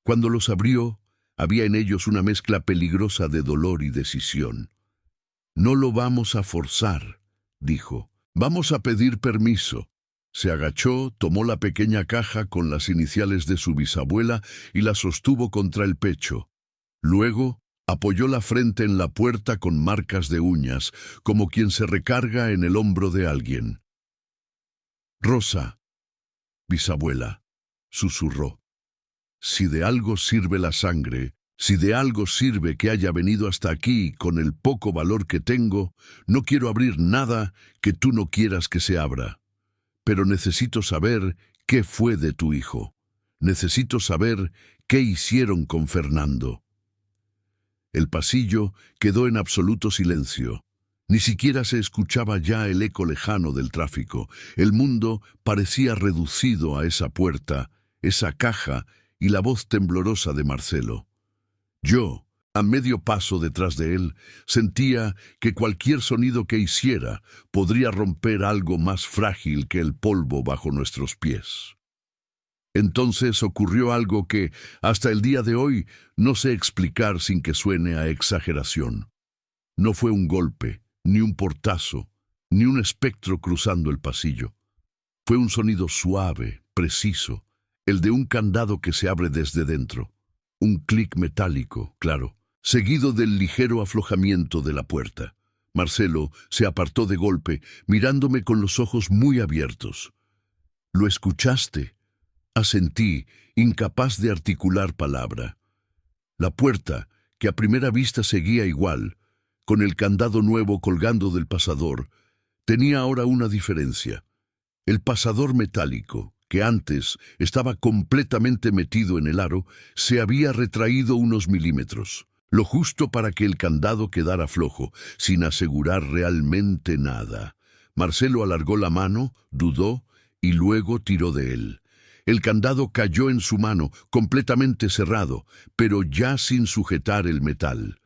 Cuando los abrió, había en ellos una mezcla peligrosa de dolor y decisión. No lo vamos a forzar, dijo. Vamos a pedir permiso. Se agachó, tomó la pequeña caja con las iniciales de su bisabuela y la sostuvo contra el pecho. Luego, apoyó la frente en la puerta con marcas de uñas, como quien se recarga en el hombro de alguien. Rosa, bisabuela, susurró. Si de algo sirve la sangre, si de algo sirve que haya venido hasta aquí con el poco valor que tengo, no quiero abrir nada que tú no quieras que se abra. Pero necesito saber qué fue de tu hijo. Necesito saber qué hicieron con Fernando. El pasillo quedó en absoluto silencio. Ni siquiera se escuchaba ya el eco lejano del tráfico. El mundo parecía reducido a esa puerta, esa caja y la voz temblorosa de Marcelo. Yo, a medio paso detrás de él, sentía que cualquier sonido que hiciera podría romper algo más frágil que el polvo bajo nuestros pies. Entonces ocurrió algo que, hasta el día de hoy, no sé explicar sin que suene a exageración. No fue un golpe, ni un portazo, ni un espectro cruzando el pasillo. Fue un sonido suave, preciso, el de un candado que se abre desde dentro. Un clic metálico, claro, seguido del ligero aflojamiento de la puerta. Marcelo se apartó de golpe, mirándome con los ojos muy abiertos. «¿Lo escuchaste?», asentí, incapaz de articular palabra. La puerta, que a primera vista seguía igual, con el candado nuevo colgando del pasador, tenía ahora una diferencia. El pasador metálico, que antes estaba completamente metido en el aro, se había retraído unos milímetros, lo justo para que el candado quedara flojo, sin asegurar realmente nada. Marcelo alargó la mano, dudó y luego tiró de él. El candado cayó en su mano, completamente cerrado, pero ya sin sujetar el metal.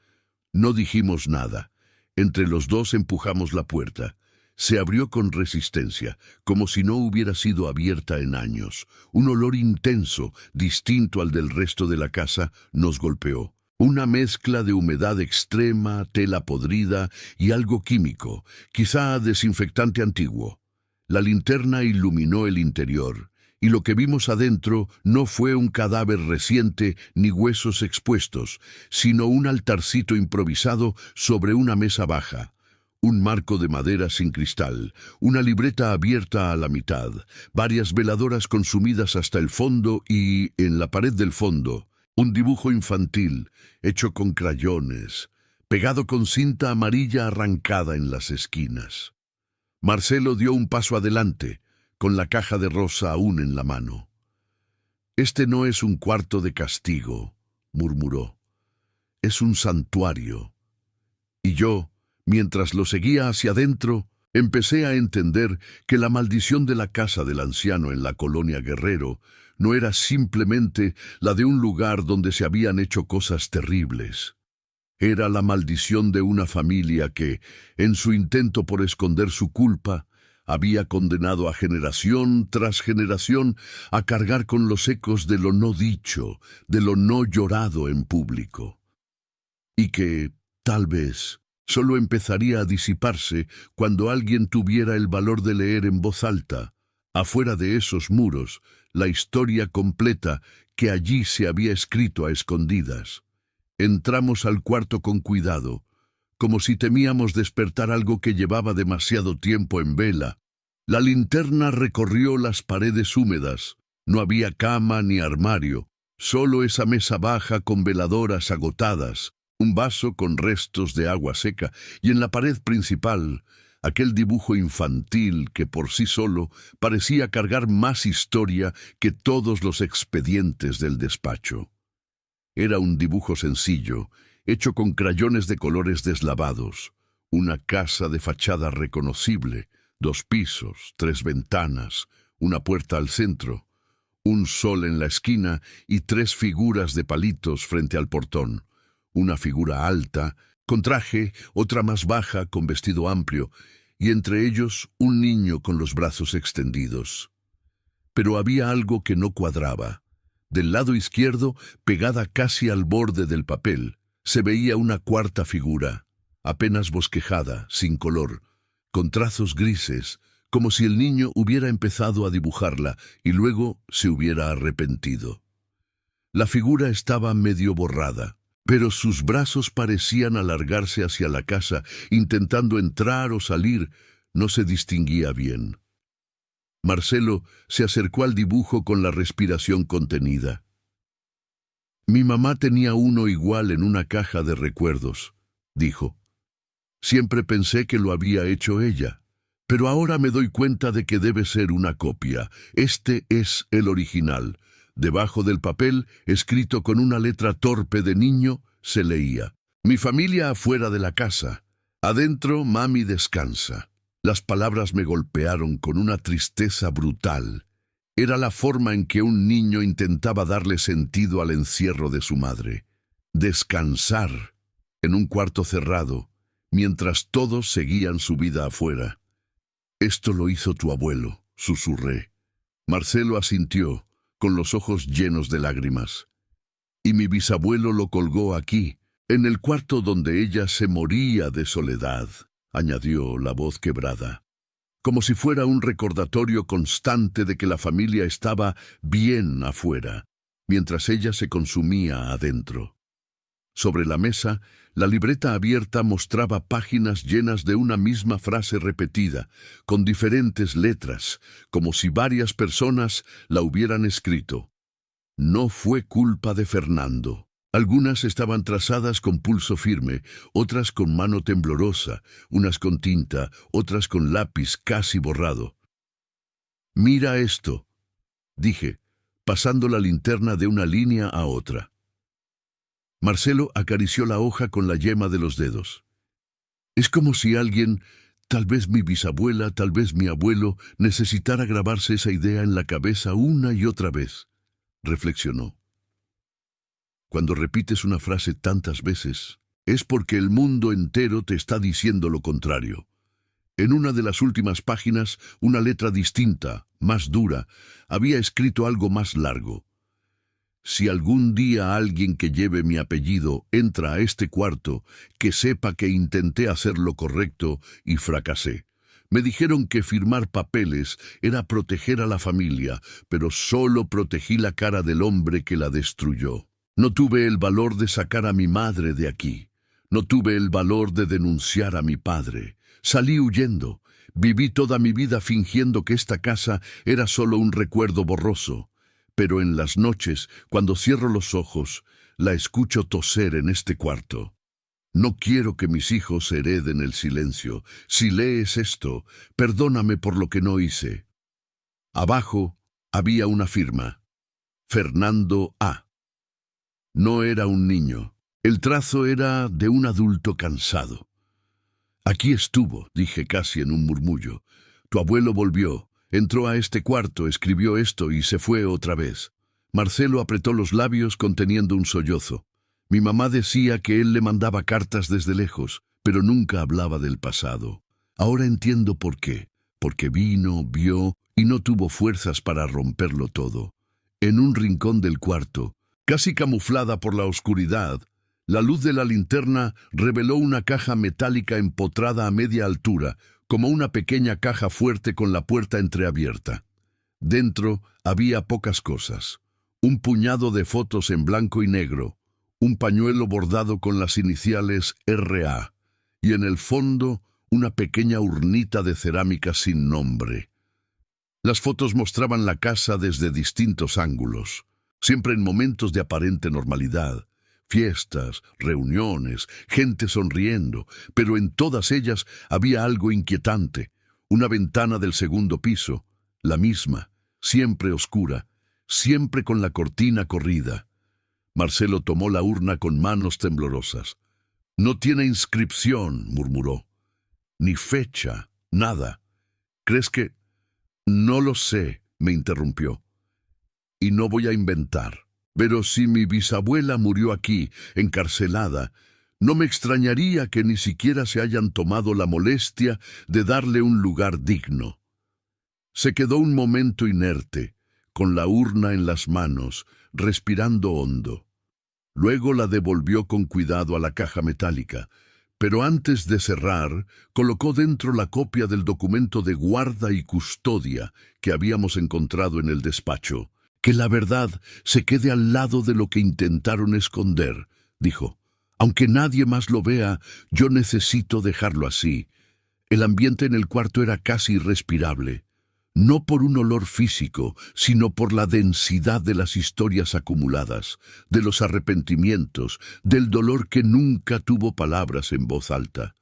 No dijimos nada. Entre los dos empujamos la puerta. Se abrió con resistencia, como si no hubiera sido abierta en años. Un olor intenso, distinto al del resto de la casa, nos golpeó. Una mezcla de humedad extrema, tela podrida y algo químico, quizá desinfectante antiguo. La linterna iluminó el interior, y lo que vimos adentro no fue un cadáver reciente ni huesos expuestos, sino un altarcito improvisado sobre una mesa baja. Un marco de madera sin cristal, una libreta abierta a la mitad, varias veladoras consumidas hasta el fondo y, en la pared del fondo, un dibujo infantil, hecho con crayones, pegado con cinta amarilla arrancada en las esquinas. Marcelo dio un paso adelante, con la caja de rosa aún en la mano. «Este no es un cuarto de castigo», murmuró. «Es un santuario». Y yo, mientras lo seguía hacia adentro, empecé a entender que la maldición de la casa del anciano en la colonia Guerrero no era simplemente la de un lugar donde se habían hecho cosas terribles. Era la maldición de una familia que, en su intento por esconder su culpa, había condenado a generación tras generación a cargar con los ecos de lo no dicho, de lo no llorado en público. Y que, tal vez, solo empezaría a disiparse cuando alguien tuviera el valor de leer en voz alta, afuera de esos muros, la historia completa que allí se había escrito a escondidas. Entramos al cuarto con cuidado, como si temíamos despertar algo que llevaba demasiado tiempo en vela. La linterna recorrió las paredes húmedas. No había cama ni armario, solo esa mesa baja con veladoras agotadas, un vaso con restos de agua seca, y en la pared principal, aquel dibujo infantil que por sí solo parecía cargar más historia que todos los expedientes del despacho. Era un dibujo sencillo, hecho con crayones de colores deslavados, una casa de fachada reconocible, 2 pisos, 3 ventanas, una puerta al centro, un sol en la esquina y 3 figuras de palitos frente al portón. Una figura alta, con traje, otra más baja, con vestido amplio, y entre ellos un niño con los brazos extendidos. Pero había algo que no cuadraba. Del lado izquierdo, pegada casi al borde del papel, se veía una cuarta figura, apenas bosquejada, sin color, con trazos grises, como si el niño hubiera empezado a dibujarla y luego se hubiera arrepentido. La figura estaba medio borrada, pero sus brazos parecían alargarse hacia la casa, intentando entrar o salir, no se distinguía bien. Marcelo se acercó al dibujo con la respiración contenida. «Mi mamá tenía uno igual en una caja de recuerdos», dijo. «Siempre pensé que lo había hecho ella, pero ahora me doy cuenta de que debe ser una copia. Este es el original». Debajo del papel, escrito con una letra torpe de niño, se leía: «Mi familia afuera de la casa. Adentro, mami descansa». Las palabras me golpearon con una tristeza brutal. Era la forma en que un niño intentaba darle sentido al encierro de su madre. Descansar, en un cuarto cerrado, mientras todos seguían su vida afuera. «Esto lo hizo tu abuelo», susurré. Marcelo asintió, con los ojos llenos de lágrimas. Y mi bisabuelo lo colgó aquí, en el cuarto donde ella se moría de soledad, añadió la voz quebrada, como si fuera un recordatorio constante de que la familia estaba bien afuera, mientras ella se consumía adentro. Sobre la mesa, la libreta abierta mostraba páginas llenas de una misma frase repetida, con diferentes letras, como si varias personas la hubieran escrito. No fue culpa de Fernando. Algunas estaban trazadas con pulso firme, otras con mano temblorosa, unas con tinta, otras con lápiz casi borrado. «Mira esto», dije, pasando la linterna de una línea a otra. Marcelo acarició la hoja con la yema de los dedos. Es como si alguien, tal vez mi bisabuela, tal vez mi abuelo, necesitara grabarse esa idea en la cabeza una y otra vez, reflexionó. Cuando repites una frase tantas veces, es porque el mundo entero te está diciendo lo contrario. En una de las últimas páginas, una letra distinta, más dura, había escrito algo más largo. Si algún día alguien que lleve mi apellido entra a este cuarto, que sepa que intenté hacer lo correcto y fracasé. Me dijeron que firmar papeles era proteger a la familia, pero solo protegí la cara del hombre que la destruyó. No tuve el valor de sacar a mi madre de aquí. No tuve el valor de denunciar a mi padre. Salí huyendo. Viví toda mi vida fingiendo que esta casa era solo un recuerdo borroso. Pero en las noches, cuando cierro los ojos, la escucho toser en este cuarto. No quiero que mis hijos hereden el silencio. Si lees esto, perdóname por lo que no hice. Abajo había una firma. Fernando A. No era un niño. El trazo era de un adulto cansado. Aquí estuvo, dije casi en un murmullo. Tu abuelo volvió. Entró a este cuarto, escribió esto y se fue otra vez. Marcelo apretó los labios conteniendo un sollozo. Mi mamá decía que él le mandaba cartas desde lejos, pero nunca hablaba del pasado. Ahora entiendo por qué. Porque vino, vio y no tuvo fuerzas para romperlo todo. En un rincón del cuarto, casi camuflada por la oscuridad, la luz de la linterna reveló una caja metálica empotrada a media altura, como una pequeña caja fuerte con la puerta entreabierta. Dentro había pocas cosas. Un puñado de fotos en blanco y negro, un pañuelo bordado con las iniciales R.A. y en el fondo una pequeña urnita de cerámica sin nombre. Las fotos mostraban la casa desde distintos ángulos, siempre en momentos de aparente normalidad. Fiestas, reuniones, gente sonriendo, pero en todas ellas había algo inquietante. Una ventana del segundo piso, la misma, siempre oscura, siempre con la cortina corrida. Marcelo tomó la urna con manos temblorosas. No tiene inscripción, murmuró. Ni fecha, nada. ¿Crees que...? No lo sé, me interrumpió. Y no voy a inventar. Pero si mi bisabuela murió aquí, encarcelada, no me extrañaría que ni siquiera se hayan tomado la molestia de darle un lugar digno. Se quedó un momento inerte, con la urna en las manos, respirando hondo. Luego la devolvió con cuidado a la caja metálica, pero antes de cerrar, colocó dentro la copia del documento de guarda y custodia que habíamos encontrado en el despacho. Que la verdad se quede al lado de lo que intentaron esconder, dijo. Aunque nadie más lo vea, yo necesito dejarlo así. El ambiente en el cuarto era casi irrespirable. No por un olor físico, sino por la densidad de las historias acumuladas, de los arrepentimientos, del dolor que nunca tuvo palabras en voz alta.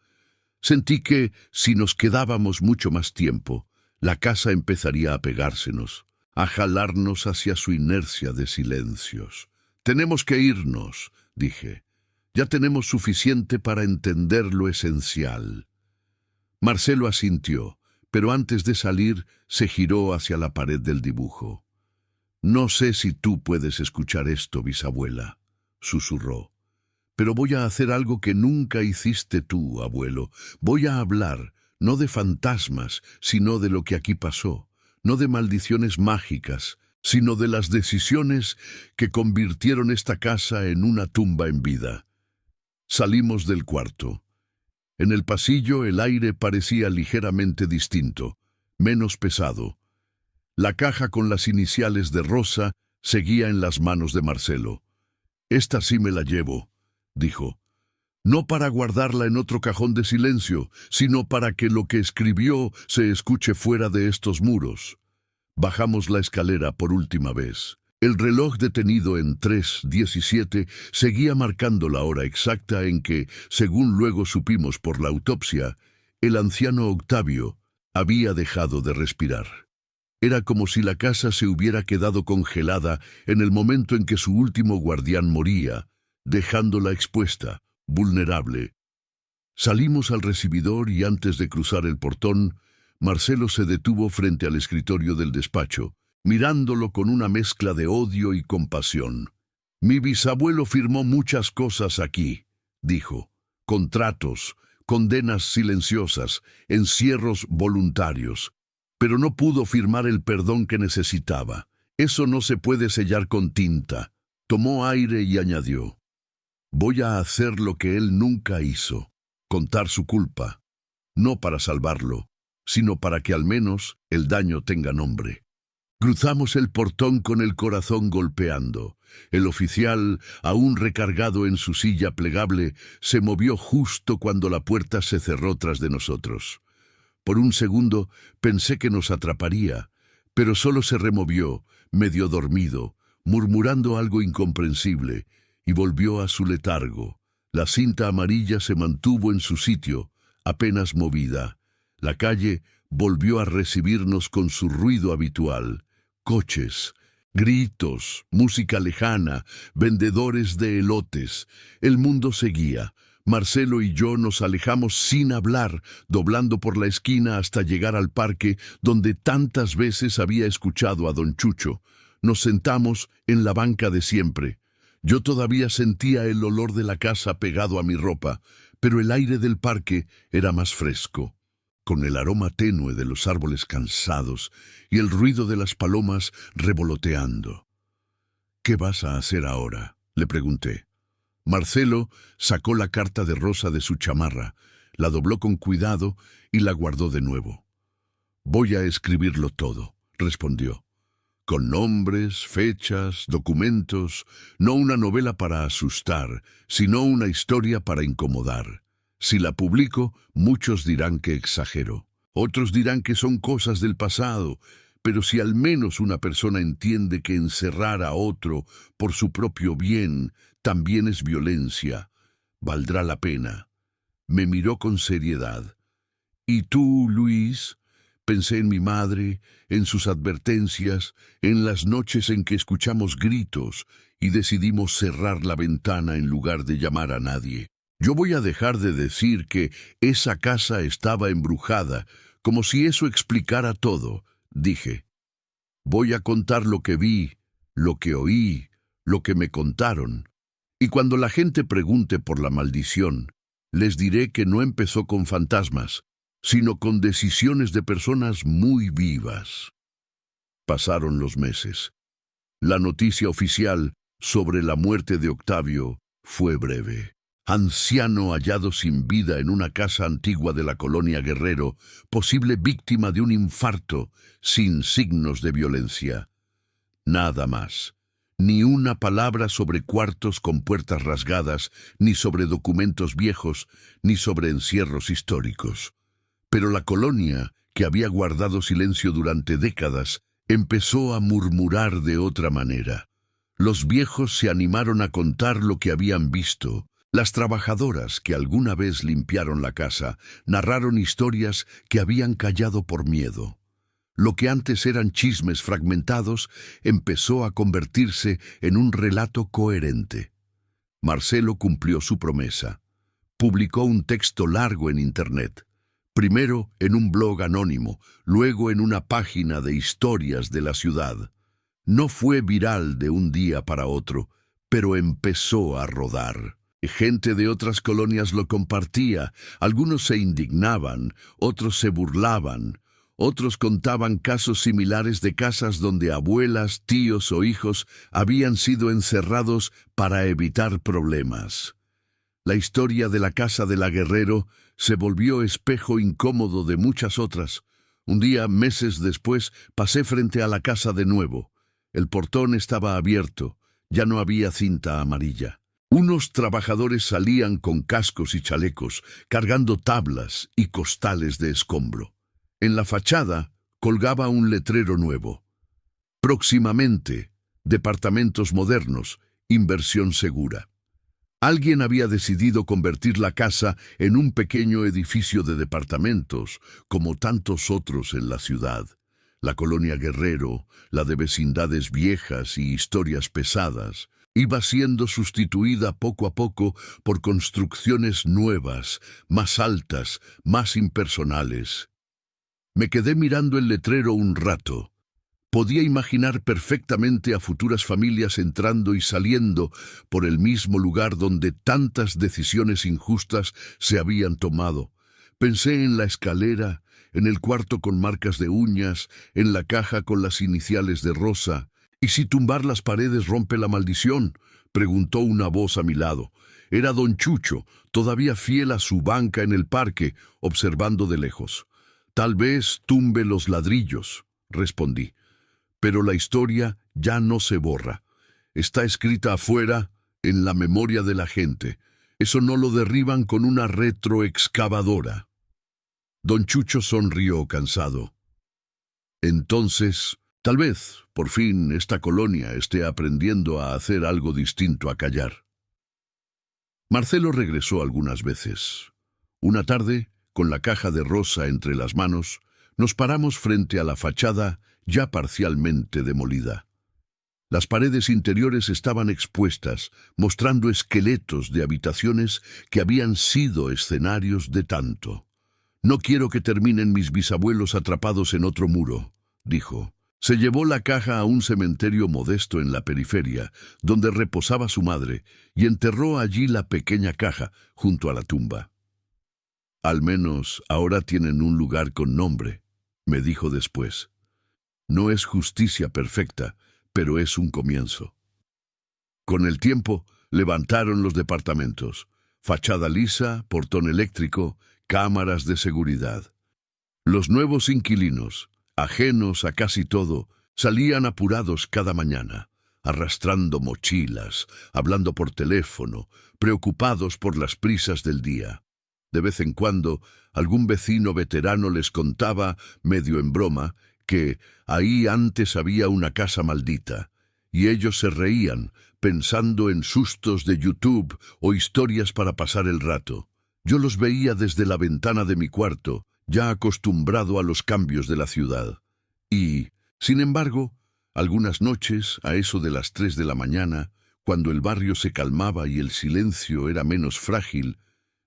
Sentí que, si nos quedábamos mucho más tiempo, la casa empezaría a pegársenos, a jalarnos hacia su inercia de silencios. Tenemos que irnos, dije. Ya tenemos suficiente para entender lo esencial. Marcelo asintió, pero antes de salir se giró hacia la pared del dibujo. No sé si tú puedes escuchar esto, bisabuela, susurró. Pero voy a hacer algo que nunca hiciste tú, abuelo. Voy a hablar, no de fantasmas, sino de lo que aquí pasó. No de maldiciones mágicas, sino de las decisiones que convirtieron esta casa en una tumba en vida. Salimos del cuarto. En el pasillo el aire parecía ligeramente distinto, menos pesado. La caja con las iniciales de Rosa seguía en las manos de Marcelo. «Esta sí me la llevo», dijo. «No para guardarla en otro cajón de silencio, sino para que lo que escribió se escuche fuera de estos muros». Bajamos la escalera por última vez. El reloj detenido en 3:17 seguía marcando la hora exacta en que, según luego supimos por la autopsia, el anciano Octavio había dejado de respirar. Era como si la casa se hubiera quedado congelada en el momento en que su último guardián moría, dejándola expuesta, vulnerable. Salimos al recibidor y antes de cruzar el portón, Marcelo se detuvo frente al escritorio del despacho, mirándolo con una mezcla de odio y compasión. «Mi bisabuelo firmó muchas cosas aquí», dijo. «Contratos, condenas silenciosas, encierros voluntarios. Pero no pudo firmar el perdón que necesitaba. Eso no se puede sellar con tinta». Tomó aire y añadió: «Voy a hacer lo que él nunca hizo, contar su culpa, no para salvarlo, sino para que al menos el daño tenga nombre». Cruzamos el portón con el corazón golpeando. El oficial, aún recargado en su silla plegable, se movió justo cuando la puerta se cerró tras de nosotros. Por un segundo pensé que nos atraparía, pero solo se removió, medio dormido, murmurando algo incomprensible, y volvió a su letargo. La cinta amarilla se mantuvo en su sitio, apenas movida. La calle volvió a recibirnos con su ruido habitual. Coches, gritos, música lejana, vendedores de elotes. El mundo seguía. Marcelo y yo nos alejamos sin hablar, doblando por la esquina hasta llegar al parque donde tantas veces había escuchado a don Chucho. Nos sentamos en la banca de siempre. Yo todavía sentía el olor de la casa pegado a mi ropa, pero el aire del parque era más fresco, con el aroma tenue de los árboles cansados y el ruido de las palomas revoloteando. «¿Qué vas a hacer ahora?», le pregunté. Marcelo sacó la carta de Rosa de su chamarra, la dobló con cuidado y la guardó de nuevo. «Voy a escribirlo todo», respondió. «Con nombres, fechas, documentos, no una novela para asustar, sino una historia para incomodar. Si la publico, muchos dirán que exagero. Otros dirán que son cosas del pasado, pero si al menos una persona entiende que encerrar a otro por su propio bien también es violencia, valdrá la pena». Me miró con seriedad. «¿Y tú, Luis?». Pensé en mi madre, en sus advertencias, en las noches en que escuchamos gritos y decidimos cerrar la ventana en lugar de llamar a nadie. «Yo voy a dejar de decir que esa casa estaba embrujada, como si eso explicara todo», dije. «Voy a contar lo que vi, lo que oí, lo que me contaron. Y cuando la gente pregunte por la maldición, les diré que no empezó con fantasmas, sino con decisiones de personas muy vivas». Pasaron los meses. La noticia oficial sobre la muerte de Octavio fue breve. Anciano hallado sin vida en una casa antigua de la colonia Guerrero, posible víctima de un infarto, sin signos de violencia. Nada más. Ni una palabra sobre cuartos con puertas rasgadas, ni sobre documentos viejos, ni sobre encierros históricos. Pero la colonia, que había guardado silencio durante décadas, empezó a murmurar de otra manera. Los viejos se animaron a contar lo que habían visto. Las trabajadoras que alguna vez limpiaron la casa narraron historias que habían callado por miedo. Lo que antes eran chismes fragmentados empezó a convertirse en un relato coherente. Marcelo cumplió su promesa. Publicó un texto largo en Internet. Primero en un blog anónimo, luego en una página de historias de la ciudad. No fue viral de un día para otro, pero empezó a rodar. Gente de otras colonias lo compartía, algunos se indignaban, otros se burlaban, Otros contaban casos similares de casas donde abuelas, tíos o hijos habían sido encerrados para evitar problemas. La historia de la casa de la Guerrero se volvió espejo incómodo de muchas otras. Un día, meses después, pasé frente a la casa de nuevo. El portón estaba abierto, ya no había cinta amarilla. Unos trabajadores salían con cascos y chalecos, cargando tablas y costales de escombro. En la fachada colgaba un letrero nuevo. Próximamente, departamentos modernos, inversión segura. Alguien había decidido convertir la casa en un pequeño edificio de departamentos, como tantos otros en la ciudad. La colonia Guerrero, la de vecindades viejas y historias pesadas, iba siendo sustituida poco a poco por construcciones nuevas, más altas, más impersonales. Me quedé mirando el letrero un rato. Podía imaginar perfectamente a futuras familias entrando y saliendo por el mismo lugar donde tantas decisiones injustas se habían tomado. Pensé en la escalera, en el cuarto con marcas de uñas, en la caja con las iniciales de Rosa. «¿Y si tumbar las paredes rompe la maldición?», preguntó una voz a mi lado. Era don Chucho, todavía fiel a su banca en el parque, observando de lejos. «Tal vez tumbe los ladrillos», respondí. «Pero la historia ya no se borra. Está escrita afuera, en la memoria de la gente. Eso no lo derriban con una retroexcavadora». Don Chucho sonrió cansado. «Entonces, tal vez, por fin, esta colonia esté aprendiendo a hacer algo distinto a callar». Marcelo regresó algunas veces. Una tarde, con la caja de Rosa entre las manos, nos paramos frente a la fachada ya parcialmente demolida. Las paredes interiores estaban expuestas, mostrando esqueletos de habitaciones que habían sido escenarios de tanto. «No quiero que terminen mis bisabuelos atrapados en otro muro», dijo. Se llevó la caja a un cementerio modesto en la periferia, donde reposaba su madre, y enterró allí la pequeña caja, junto a la tumba. «Al menos ahora tienen un lugar con nombre», me dijo después. «No es justicia perfecta, pero es un comienzo». Con el tiempo, levantaron los departamentos. Fachada lisa, portón eléctrico, cámaras de seguridad. Los nuevos inquilinos, ajenos a casi todo, salían apurados cada mañana, arrastrando mochilas, hablando por teléfono, preocupados por las prisas del día. De vez en cuando, algún vecino veterano les contaba, medio en broma, que ahí antes había una casa maldita, y ellos se reían, pensando en sustos de YouTube o historias para pasar el rato. Yo los veía desde la ventana de mi cuarto, ya acostumbrado a los cambios de la ciudad. Y, sin embargo, algunas noches, a eso de las 3 de la mañana, cuando el barrio se calmaba y el silencio era menos frágil,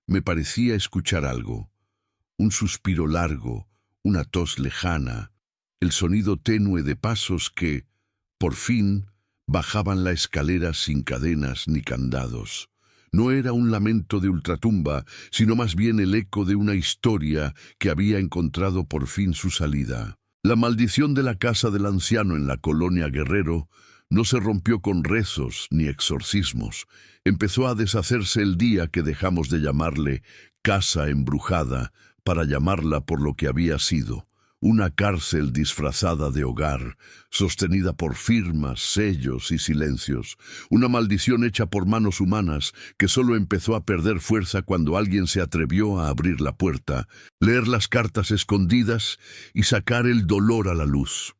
me parecía escuchar algo. Un suspiro largo, una tos lejana, el sonido tenue de pasos que, por fin, bajaban la escalera sin cadenas ni candados. No era un lamento de ultratumba, sino más bien el eco de una historia que había encontrado por fin su salida. La maldición de la casa del anciano en la colonia Guerrero no se rompió con rezos ni exorcismos. Empezó a deshacerse el día que dejamos de llamarle casa embrujada para llamarla por lo que había sido. Una cárcel disfrazada de hogar, sostenida por firmas, sellos y silencios. Una maldición hecha por manos humanas que solo empezó a perder fuerza cuando alguien se atrevió a abrir la puerta, leer las cartas escondidas y sacar el dolor a la luz.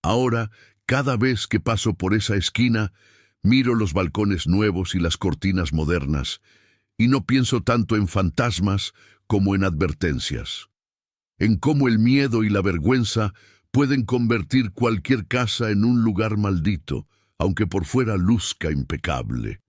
Ahora, cada vez que paso por esa esquina, miro los balcones nuevos y las cortinas modernas, y no pienso tanto en fantasmas como en advertencias. En cómo el miedo y la vergüenza pueden convertir cualquier casa en un lugar maldito, aunque por fuera luzca impecable.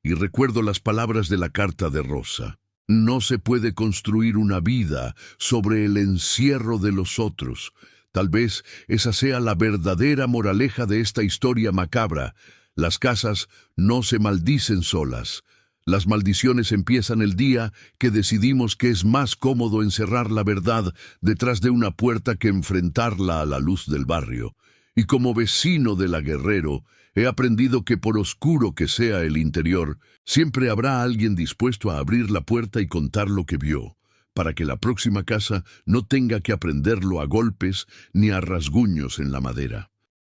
Y recuerdo las palabras de la carta de Rosa. No se puede construir una vida sobre el encierro de los otros. Tal vez esa sea la verdadera moraleja de esta historia macabra. Las casas no se maldicen solas. Las maldiciones empiezan el día que decidimos que es más cómodo encerrar la verdad detrás de una puerta que enfrentarla a la luz del barrio. Y como vecino de la Guerrero, he aprendido que por oscuro que sea el interior, siempre habrá alguien dispuesto a abrir la puerta y contar lo que vio, para que la próxima casa no tenga que aprenderlo a golpes ni a rasguños en la madera.